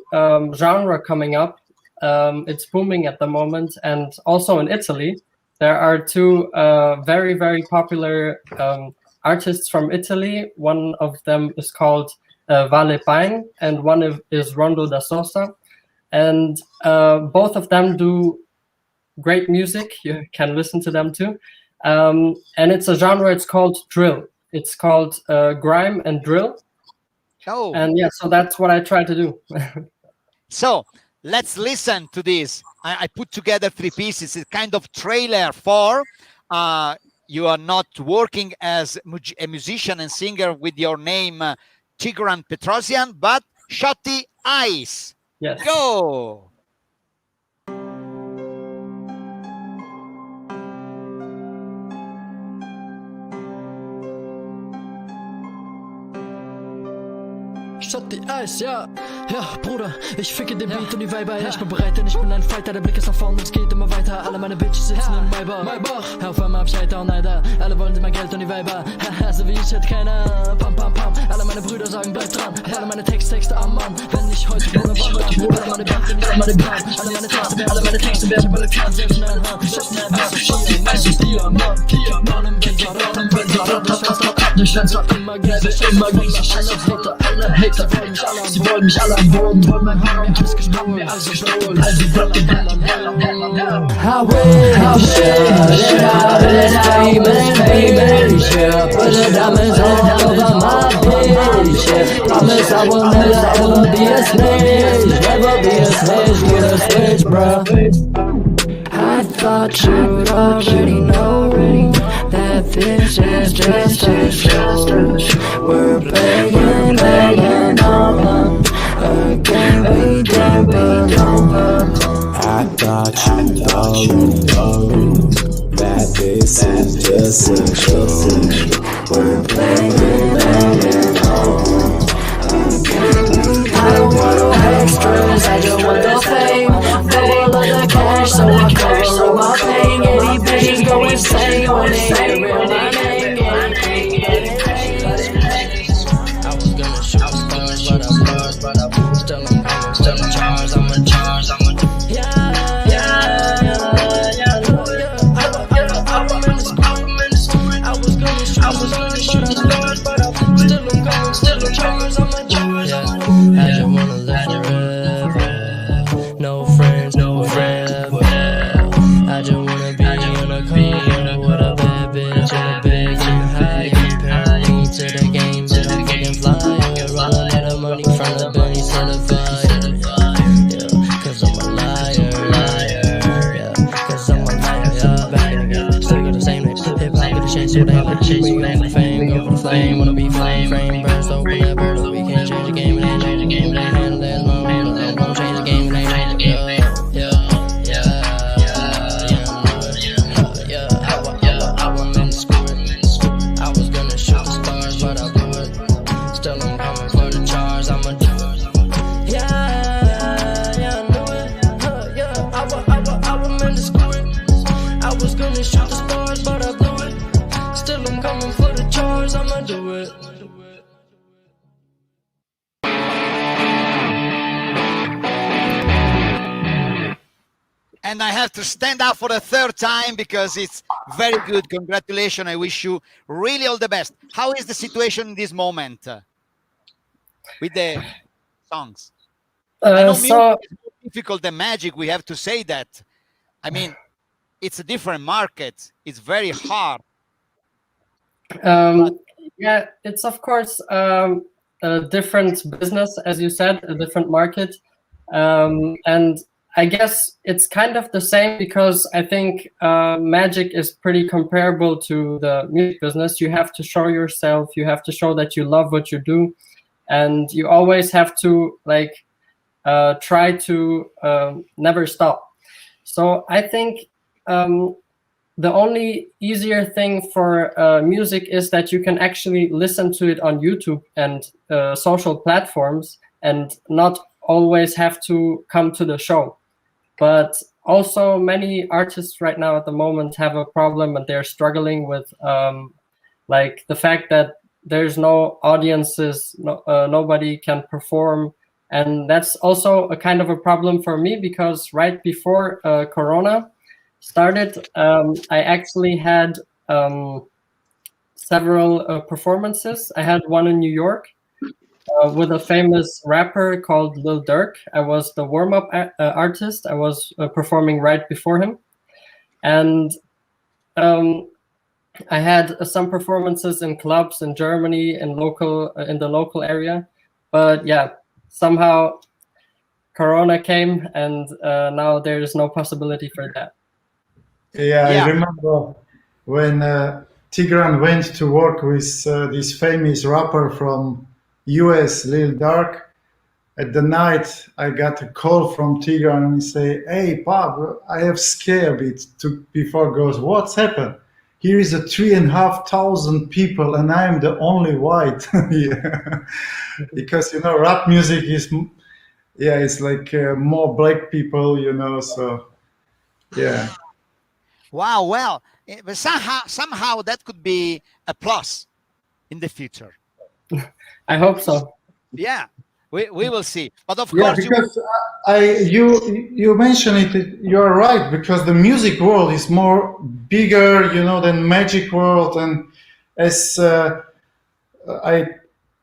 genre coming up. It's booming at the moment. And also in Italy, there are 2 very, very popular artists from Italy. One of them is called Vale Pine, and one is Rondo da Sosa. And both of them do great music. You can listen to them too. And it's a genre, it's called drill. It's called grime and drill. Oh. And yeah, so that's what I try to do. So let's listen to this. I put together 3 pieces. It's kind of trailer for you are not working as a musician and singer with your name Tigran Petrosian, but Shotty Ice. Yes. Go. Shot die Eis, ja, Bruder, ich ficke den Beat und die Weiber, ich bin bereit, denn ich bin ein Fighter, der Blick ist nach vorne, es geht immer weiter, alle meine Bitches sitzen im Maybach, hör auf einmal Abscheiter und Neider, alle wollen immer Geld und die Weiber, so wie ich hätte keiner, pam, pam, pam, alle meine Brüder sagen, bleib dran, alle meine Texte am Mann, wenn ich heute ohne Wand, alle meine Band, alle meine Band, alle meine Texte werden alle klar, selbst in einen Hand, Shot die Eis, ich dir, Mann, im Winter, das Fenster ab, durch Fenster, immer gleich, alle Hater, sie wollen mich alle am Boden, wollen mein Haar und alles gestohlen, mir alles gestohlen, also block den Ball. I wish I put a diamond, baby, put a diamond all over my bitch. Promise I will never ever be a snitch, never be a snitch, get a switch, bro. I thought you'd already know that this is just a show. We're playing on a game we don't belong. I thought you'd already know that this is just a show. We're playing on I don't want no extras, I just want no fame. Double of the cash, so I cover all my pain. Any bitches go insane when they hear my name. I was gonna shoot stars, but I'm still in charge. I'm in charge. I was gonna shoot stars, but I'm still in charge. I'm in charge. I just wanna let it rip. No friends, no rep. I just wanna be in a car with a bad bitch and a big and high. Compare me to the game, but I'm fucking fly. All of the money from the Benny certified. Yeah, cause I'm a liar. Yeah, cause I'm a liar. Yeah, back in the game, still got the same name. Hip hop with the shade, so they have to chase me. Go for the fame, go for the flame. Wanna be flame, frame, burn so whenever. So we can't change the game, it ain't change the game, it ain't handle that long. It won't change the game, it ain't change the game. I want in the school. I was gonna shoot the stars, but I blew it. Still I'm coming for the charge, I'ma do it. Yeah, I knew it. I was in the school. I was gonna shoot the stars, but I blew it. Still I'm coming for the charge, I'ma do it. And I have to stand up for the 3rd time because it's very good. Congratulations. I wish you really all the best. How is the situation in this moment? with the songs? I know music So is more difficult than magic. We have to say that. I mean, it's a different market. It's very hard. yeah, it's of course a different business, as you said, a different market, and I guess it's kind of the same because I think magic is pretty comparable to the music business. You have to show yourself, you have to show that you love what you do, and you always have to like try to never stop. So I think the only easier thing for music is that you can actually listen to it on YouTube and social platforms and not always have to come to the show. But also many artists right now at the moment have a problem and they're struggling with like the fact that there's no audiences, nobody can perform. And that's also a kind of a problem for me because right before Corona started, I actually had several performances. I had one in New York with a famous rapper called Lil Durk. I was the warm-up artist. I was performing right before him. And I had some performances in clubs in Germany in the local area. But yeah, somehow Corona came and now there is no possibility for that. Yeah, I remember when Tigran went to work with this famous rapper from US, Lil Durk. At the night, I got a call from Tigran and he say, "Hey, Bob, I have scared a bit before goes. What's happened? Here is 3,500 people and I am the only white." Because, you know, rap music is, it's like more black people, you know, so, yeah. Wow, well, but somehow that could be a plus in the future. I hope so. Yeah, we will see. But of Yeah, course, because you mentioned it. You are right because the music world is more bigger, you know, than magic world. And as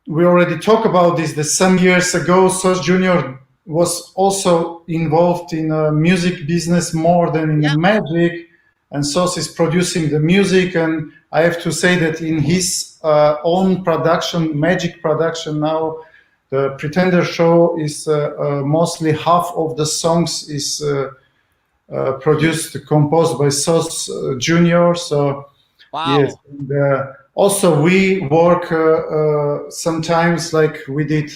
we already talked about this, that some years ago, Sos Junior was also involved in a music business more than in magic. And Sos is producing the music, and I have to say that in his own production, magic production now, the Pretender show is mostly half of the songs is composed by Sos Junior. So yes, and, also we work sometimes like we did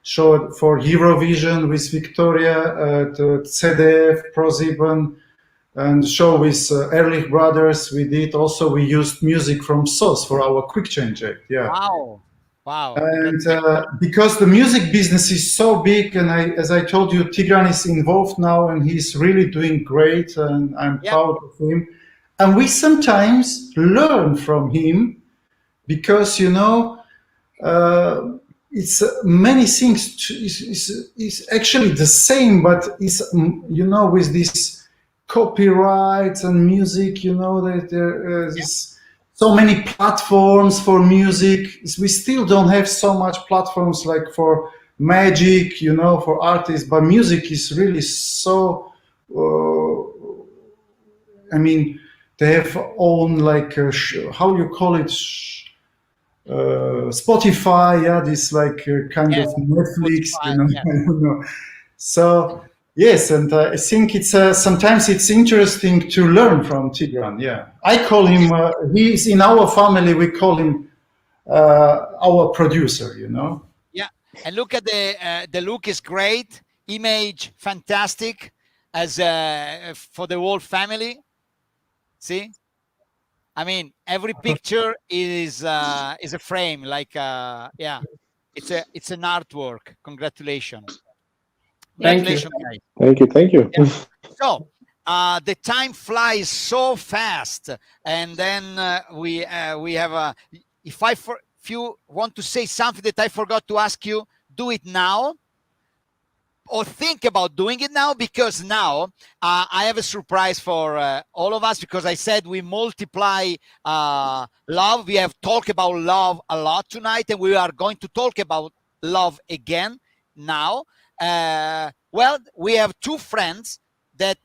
show for Eurovision with Victoria at ZDF, ProSieben. And show with Ehrlich Brothers, we used music from Sos for our Quick Change Act. Yeah. Wow. And because the music business is so big, and as I told you, Tigran is involved now, and he's really doing great, and I'm proud of him. And we sometimes learn from him because, you know, it's many things is actually the same, but it's, you know, with this copyright and music, you know, that there is so many platforms for music. We still don't have so much platforms like for magic, you know, for artists, but music is really so, I mean, they have own like, how you call it, Spotify, this like kind of Netflix, Spotify, you know, I don't know. So, yes, and I think it's sometimes it's interesting to learn from Tigran. Yeah, I call him. He's in our family. We call him our producer. You know. Yeah, and look at the look is great, image fantastic, as for the whole family. See, I mean, every picture is a frame. Like, yeah, it's an artwork. Congratulations. Thank you. Thank you. Yeah. So the time flies so fast, and then we have if you want to say something that I forgot to ask you, do it now, or think about doing it now, because now I have a surprise for all of us, because I said we multiply love. We have talked about love a lot tonight, and we are going to talk about love again now. Well, we have two friends that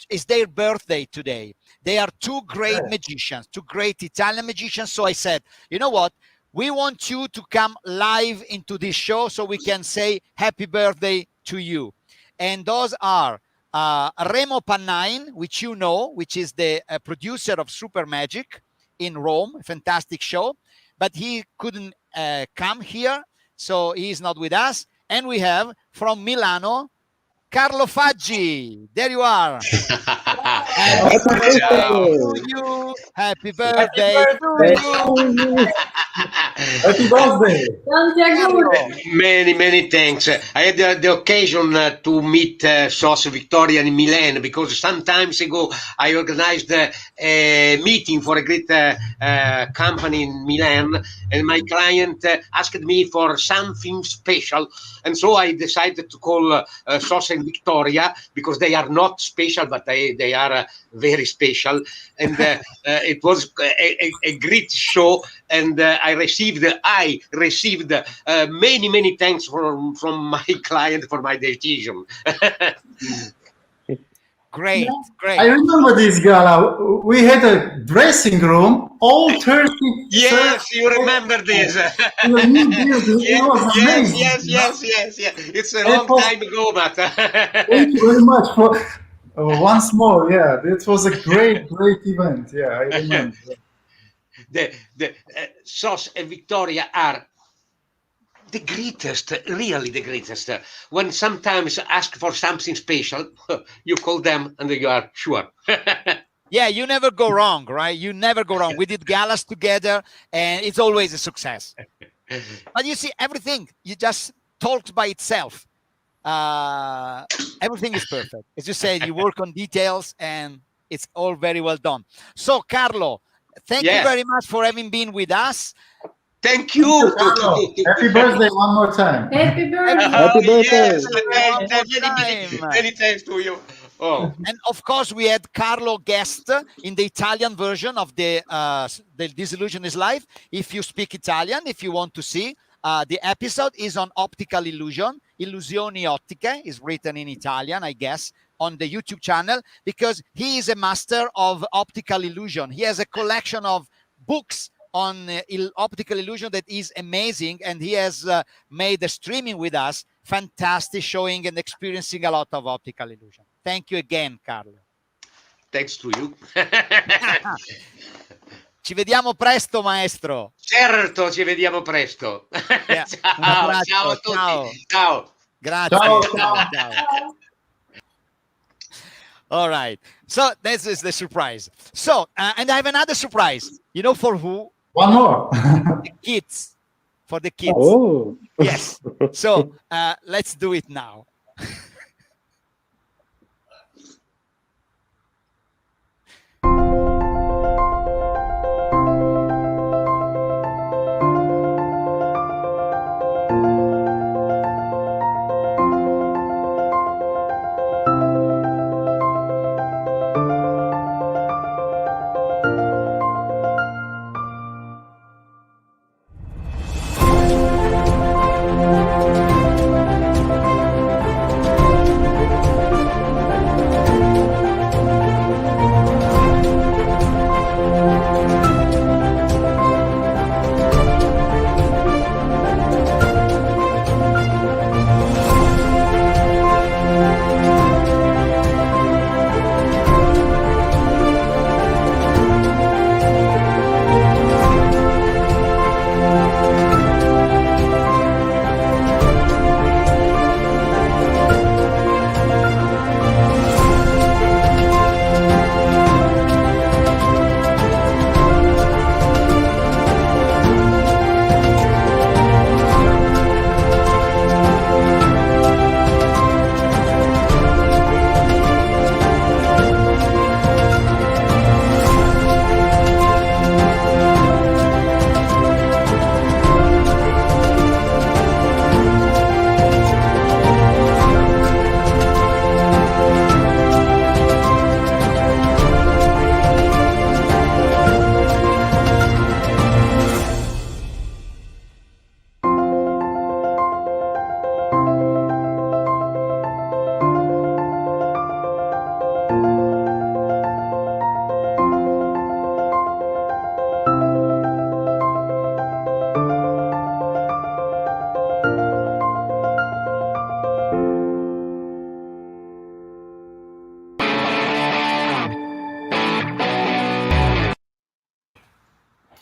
is their birthday today. They are two great magicians, two great Italian magicians. So I said, you know what? We want you to come live into this show so we can say happy birthday to you. And those are Remo Pannine, which you know, which is the producer of Super Magic in Rome, a fantastic show. But he couldn't come here, so he's not with us. And we have from Milano, Carlo Faggi. There you are. Happy birthday to you. Happy birthday to you. Happy birthday. Many thanks. I had the occasion to meet Sos Victoria in Milan because some times ago I organized a meeting for a great company in Milan, and my client asked me for something special, and so I decided to call Sos and Victoria because they are not special, but they are very special, and it was a great show, and I received many thanks from my client for my decision. Great. I remember this gala. We had a dressing room, all 30. Yes, you remember this. Yes. It's a long time ago, but thank you very much for once more. Yeah, it was a great event. Yeah, I remember. The Sos and Victoria are the greatest, really the greatest. When sometimes ask for something special, you call them and you are sure. Yeah, you never go wrong, right? You never go wrong. We did galas together, and it's always a success. But you see, everything you just talked by itself. Everything is perfect. As you said, you work on details, and it's all very well done. So, Carlo, thank you very much for having been with us. Thank you. Happy birthday one more time. Happy birthday. Happy birthday. Yes, many thanks to you. Oh. And of course, we had Carlo guest in the Italian version of the Disillusion is Life. If you speak Italian, if you want to see, the episode is on optical illusion. Illusioni ottiche is written in Italian, I guess, on the YouTube channel, because he is a master of optical illusion. He has a collection of books on optical illusion that is amazing, and he has made a streaming with us, fantastic, showing and experiencing a lot of optical illusion. Thank you again, Carlo. Thanks to you. Ci vediamo presto, maestro. Certo, ci vediamo presto. Yeah. Ciao a tutti. Ciao. Grazie. Ciao. All right. So this is the surprise. So, and I have another surprise. You know for who? One more. The kids. For the kids. Oh. Yes. So let's do it now.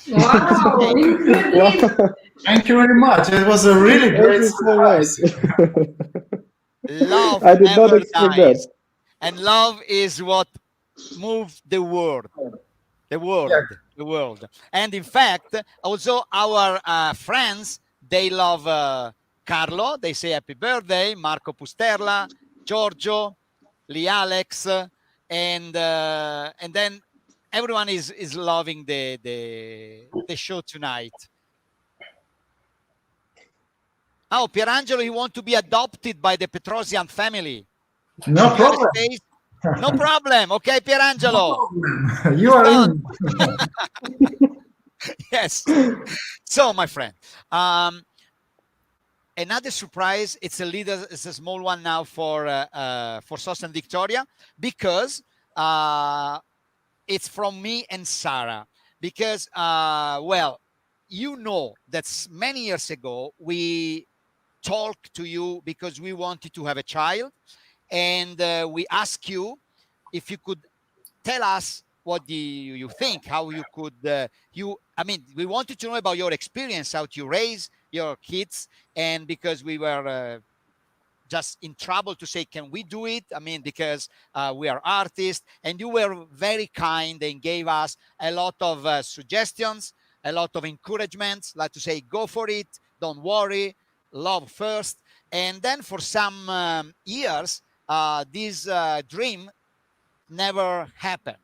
Wow, incredible. Thank you very much. It was a really great surprise. Love I did not never expect dies, that. and love is what moves the world. The world, the world. And in fact, also our friends, they love Carlo. They say happy birthday, Marco Pusterla, Giorgio, Lee Alex, and then everyone is loving the show tonight. Oh, Pierangelo, he wants to be adopted by the Petrosian family. No You have a problem. space? No problem. Okay, Pierangelo. You are in. Yes. So, my friend, another surprise. It's a small one now for Sos and Victoria, because it's from me and Sarah. Because well, you know that many years ago we talked to you because we wanted to have a child, and we asked you if you could tell us what do you think, how you could I mean, we wanted to know about your experience, how to raise your kids, and because we were just in trouble to say, can we do it? I mean, because we are artists, and you were very kind and gave us a lot of suggestions, a lot of encouragements, like to say, go for it, don't worry, love first. And then for some years, this dream never happened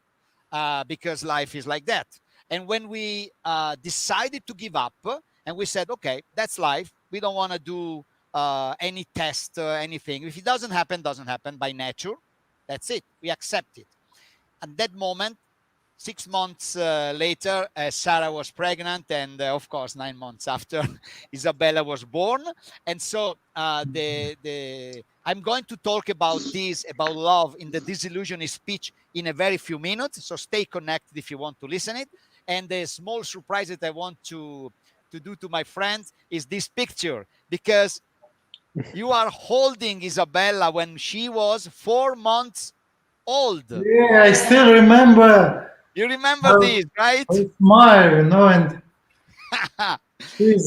because life is like that. And when we decided to give up, and we said, okay, that's life. We don't want to do any test or anything. If it doesn't happen by nature. That's it. We accept it. At that moment, 6 months later, Sarah was pregnant, and of course, 9 months after, Isabella was born. And so I'm going to talk about this, about love in the Disillusionist speech in a very few minutes. So stay connected if you want to listen it. And the small surprise that I want to do to my friends is this picture, because you are holding Isabella when she was 4 months old. Yeah, I still remember. You remember this, right? I smile, you know, and she's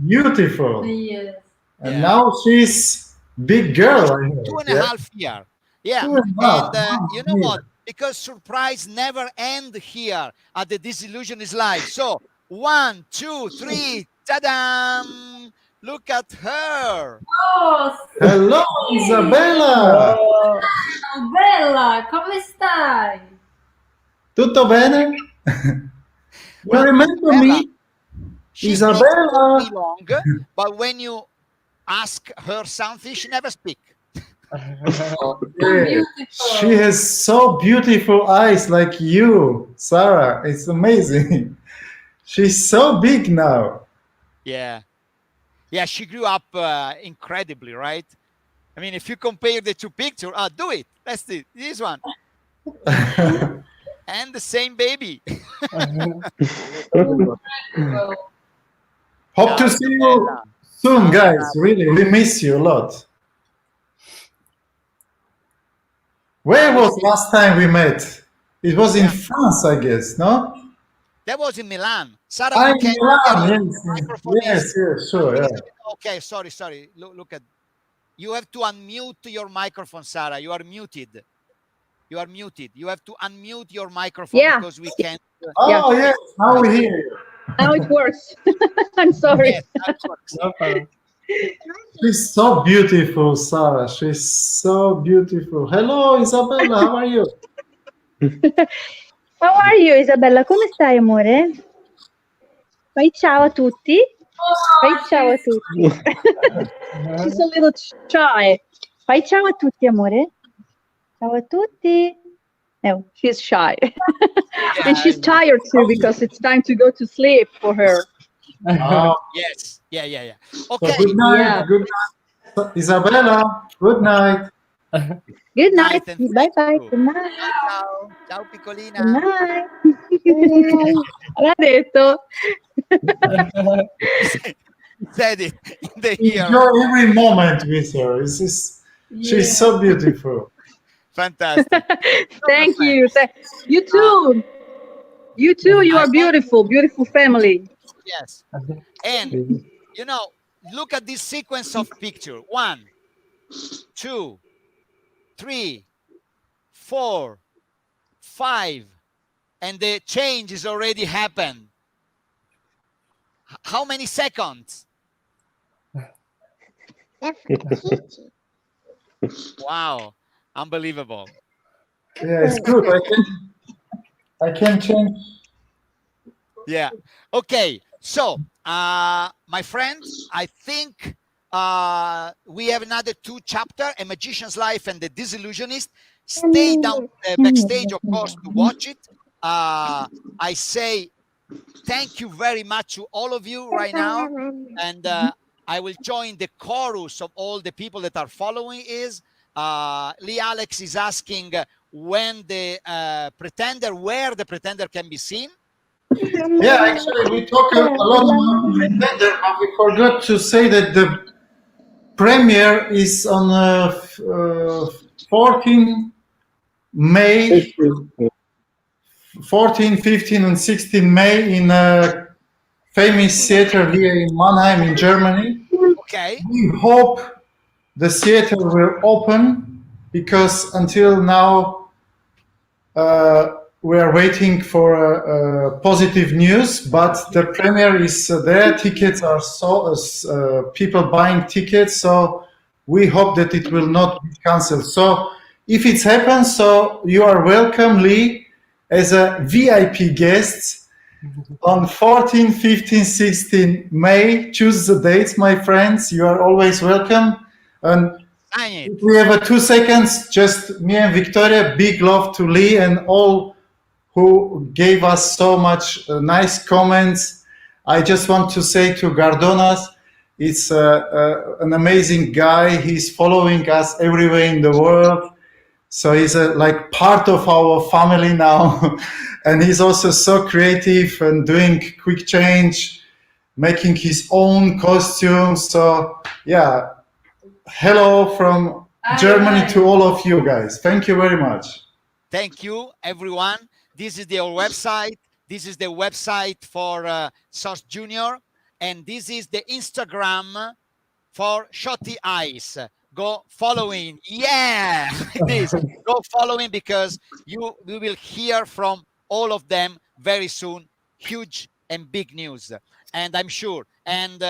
beautiful. Yes. And now she's big girl. I heard, 2.5 years. Yeah. 2.5. And you know what? Because surprise never end here at the Disillusionist Live. So 1, 2, 3, ta-dam! Look at her. Oh, Hello, Isabella. Bella, come stai? Tutto bene? You remember me? She Isabella. speaks long, but when you ask her something, she never speaks. Yeah. She has so beautiful eyes like you, Sarah. It's amazing. She's so big now. Yeah. Yeah, she grew up incredibly, right? I mean, if you compare the two pictures, do it. Let's do this one. And the same baby. Hope to see you soon, guys. Really, we miss you a lot. Where was last time we met? It was in France, I guess, no? That was in Milan. Sarah, Ah, can in Milan, you yes. microphone Yes, is- yes, sure, yeah. Okay, sorry. Look at. You have to unmute your microphone, Sarah. You are muted. You are muted. You have to unmute your microphone because we can't. Oh, yes, now we hear you. Now it works. I'm sorry. Yes, that works. She's so beautiful, Sarah. She's so beautiful. Hello, Isabella. How are you? How are you, Isabella? Come stai, amore? Fai ciao a tutti. Fai ciao a tutti. She's a little shy. Fai ciao a tutti, amore. Ciao a tutti. No, she's shy. And she's tired too because it's time to go to sleep for her. Oh, Yes. Yeah. so Okay. good night. Yeah. Good night. Isabella, good night. Good night. Night and Bye bye. thank you. Good night. Ciao, piccolina. Good night. L'ha detto. Said it in the ear. Enjoy every moment with her. She's so beautiful. Fantastic. Thank you. You too. You too. You are beautiful, beautiful family. Yes. And, you know, look at this sequence of picture. 1, 2, 3, 4, 5. And the change is already happened. How many seconds? Wow. Unbelievable. Yeah, it's good. I can change. Yeah. Okay. So, my friends, I think we have another 2 chapters, A Magician's Life and The Disillusionist. Stay down backstage, of course, to watch it. I say thank you very much to all of you right now. And I will join the chorus of all the people that are following is. Lee Alex is asking when the Pretender, where the Pretender can be seen. Yeah, actually, we talk a lot about Pretender, but we forgot to say that the premiere is on 14 May, 14, 15, and 16 May in a famous theater here in Mannheim, in Germany. Okay. We hope the theater will open because until now we are waiting for positive news, but the premiere is there. Tickets are people buying tickets, so we hope that it will not be cancelled. So if it happens, so you are welcome, Lee, as a VIP guest on 14, 15, 16 May. Choose the dates, my friends. You are always welcome. And if we have 2 seconds, just me and Victoria, big love to Lee and all who gave us so much nice comments. I just want to say to Gardonas, it's an amazing guy. He's following us everywhere in the world. So he's like part of our family now. And he's also so creative and doing quick change, making his own costumes. So yeah, hello from Germany to all of you guys. Thank you very much. Thank you, everyone. This is their website. This is the website for Sauce Junior. And this is the Instagram for Shotty Eyes. Go following. Yeah, this. Go following because we will hear from all of them very soon. Huge and big news. And I'm sure. And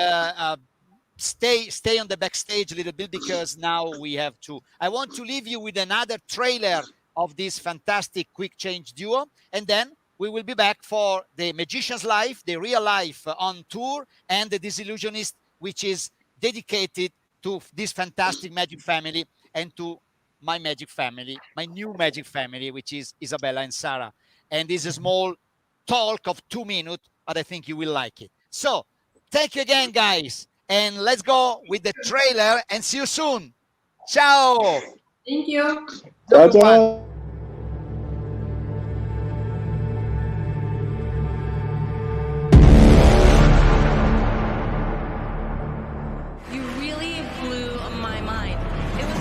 stay on the backstage a little bit because now we have to. I want to leave you with another trailer of this fantastic quick change duo. And then we will be back for the Magician's Life, the Real Life on tour, and the Disillusionist, which is dedicated to this fantastic magic family and to my magic family, my new magic family, which is Isabella and Sarah. And this is a small talk of 2 minutes, but I think you will like it. So thank you again, guys. And let's go with the trailer and see you soon. Ciao. Thank you. Ciao, ciao. You really blew my mind. It was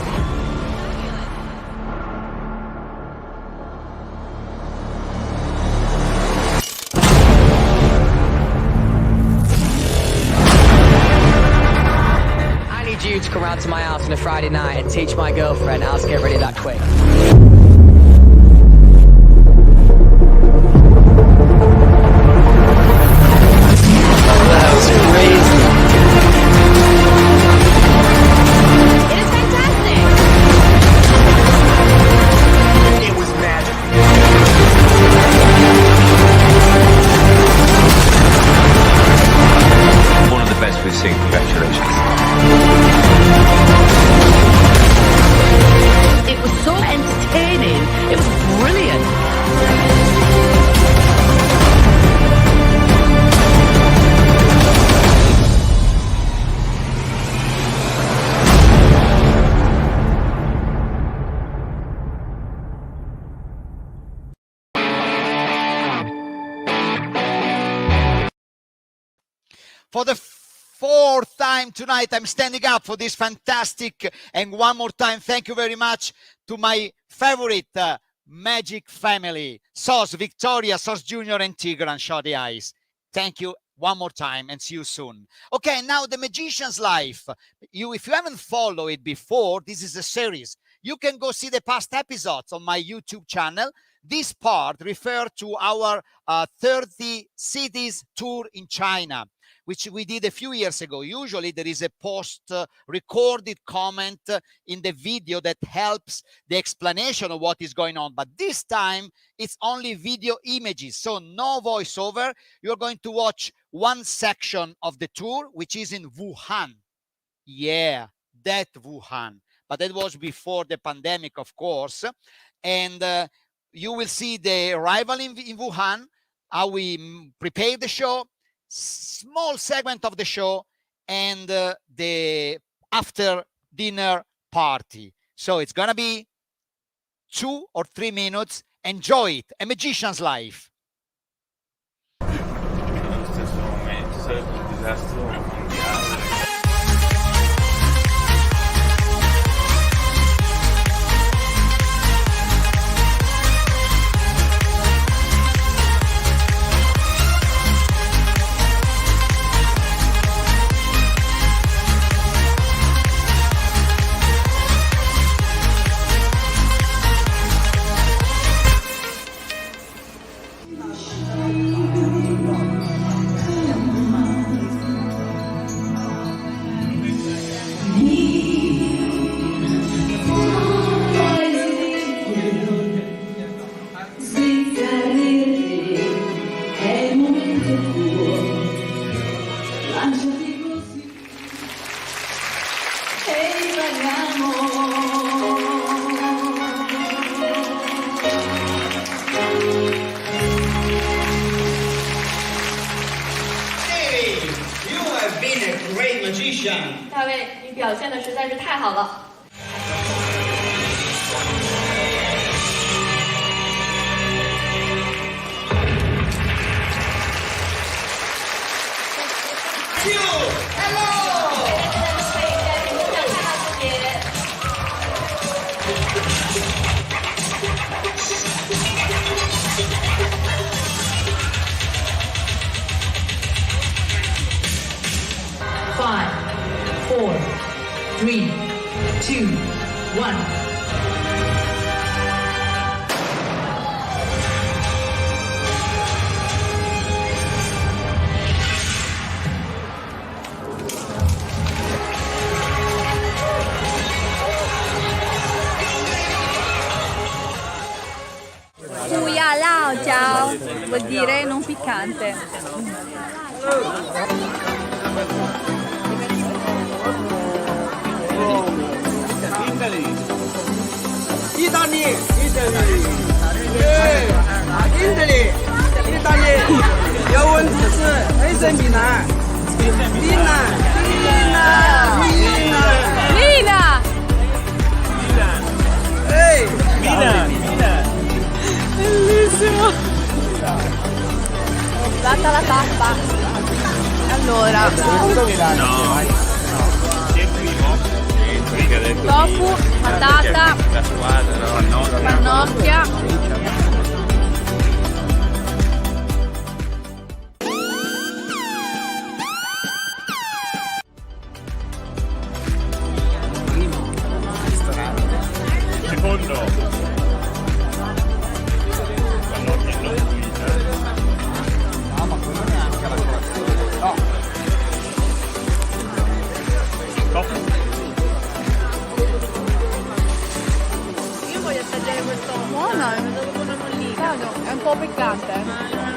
I need you to come round to my house on a Friday night and teach my girlfriend how to get ready that quick. That was crazy. It is fantastic. It was magic. One of the best we've seen. Congratulations. It was so entertaining. It was brilliant. For the 4th time tonight, I'm standing up for this fantastic. And one more time, thank you very much to my favorite Magic Family. Sos, Victoria, Sos Junior, and Tigran, show the eyes. Thank you one more time and see you soon. Okay, now the Magician's Life. If you haven't followed it before, this is a series. You can go see the past episodes on my YouTube channel. This part refers to our 30 cities tour in China, which we did a few years ago. Usually there is a post-recorded comment in the video that helps the explanation of what is going on. But this time, it's only video images, so no voiceover. You're going to watch one section of the tour, which is in Wuhan. Yeah, that Wuhan. But that was before the pandemic, of course. And you will see the arrival in Wuhan, how we prepare the show, small segment of the show, and the after dinner party. So it's gonna be 2 or 3 minutes. Enjoy it. A Magician's Life. magician. 大卫，你表现的实在是太好了。Five, 4, 3, 2, 1. Cuia lao, ciao, vuol dire non piccante.意大利，意大利，要问题是AC米兰，米兰，哎，米兰，bellissimo. Data la tappa. Allora. Tofu, patata, pannocchia. Secondo. Io voglio assaggiare questo. Buono, è un po' piccante.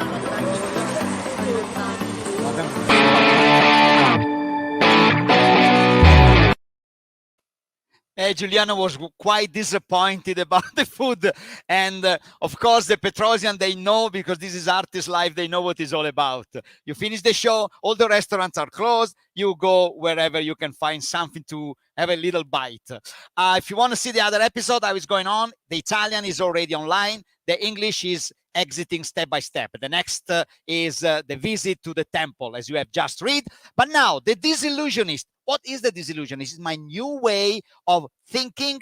Giuliano was quite disappointed about the food, and of course the Petrosian, they know, because this is artist life, they know what it's all about. You finish the show, all the restaurants are closed, you go wherever you can find something to have a little bite. If you want to see the other episode, how it's going on, the Italian is already online, the English is exiting step by step. The next is the visit to the temple, as you have just read. But now, the Disillusionist. What is the Disillusionist? It's my new way of thinking,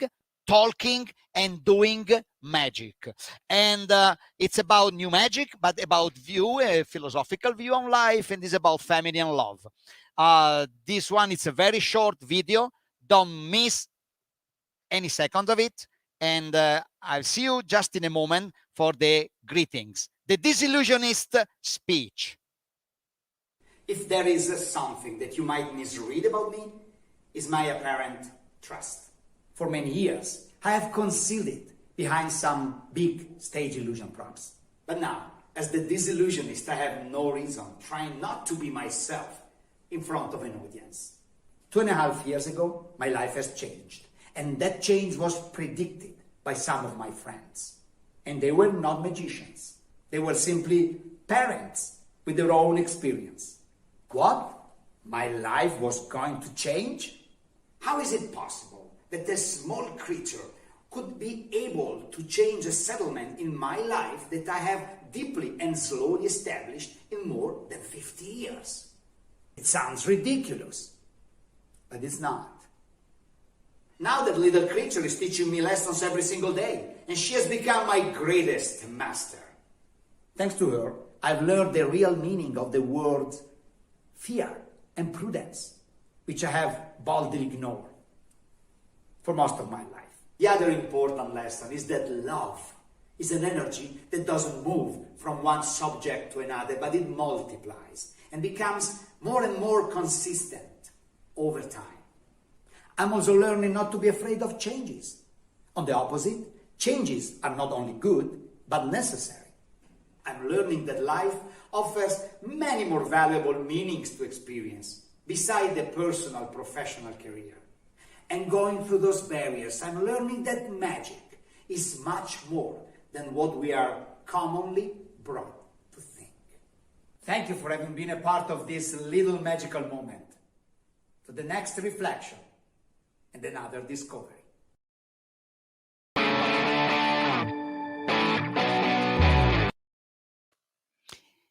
talking and doing magic. And it's about new magic, but about view, a philosophical view on life, and it's about family and love. This one, it's a very short video. Don't miss any second of it. And I'll see you just in a moment for the greetings. The Disillusionist speech. If there is something that you might misread about me, is my apparent trust. For many years, I have concealed it behind some big stage illusion props. But now, as the Disillusionist, I have no reason trying not to be myself in front of an audience. 2.5 years ago, my life has changed. And that change was predicted by some of my friends. And they were not magicians. They were simply parents with their own experience. What? My life was going to change? How is it possible that this small creature could be able to change a settlement in my life that I have deeply and slowly established in more than 50 years? It sounds ridiculous, but it's not. Now that little creature is teaching me lessons every single day, and she has become my greatest master. Thanks to her, I've learned the real meaning of the words fear and prudence, which I have boldly ignored for most of my life. The other important lesson is that love is an energy that doesn't move from one subject to another, but it multiplies and becomes more and more consistent over time. I'm also learning not to be afraid of changes. On the opposite, changes are not only good, but necessary. I'm learning that life offers many more valuable meanings to experience beside the personal, professional career. And going through those barriers, I'm learning that magic is much more than what we are commonly brought to think. Thank you for having been a part of this little magical moment. To the next reflection and another discovery.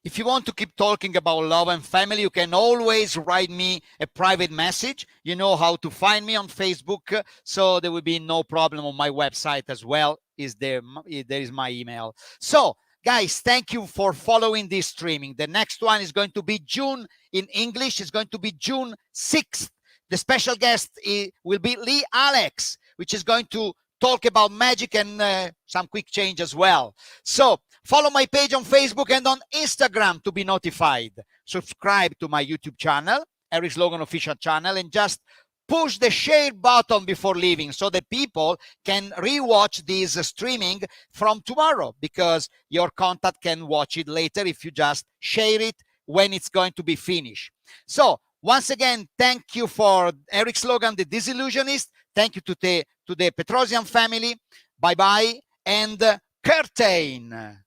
If you want to keep talking about love and family, you can always write me a private message. You know how to find me on Facebook, so there will be no problem on my website as well. There is my email. So, guys, thank you for following this streaming. The next one is going to be June in English. It's going to be June 6th. The special guest will be Lee Alex, which is going to talk about magic and some quick change as well. So follow my page on Facebook and on Instagram to be notified. Subscribe to my YouTube channel, Eric Slogan Official Channel, and just push the share button before leaving so that people can rewatch this streaming from tomorrow, because your contact can watch it later if you just share it when it's going to be finished. So once again, thank you for Eric Slogan, the Disillusionist. Thank you to the Petrosian family. Bye-bye. And curtain.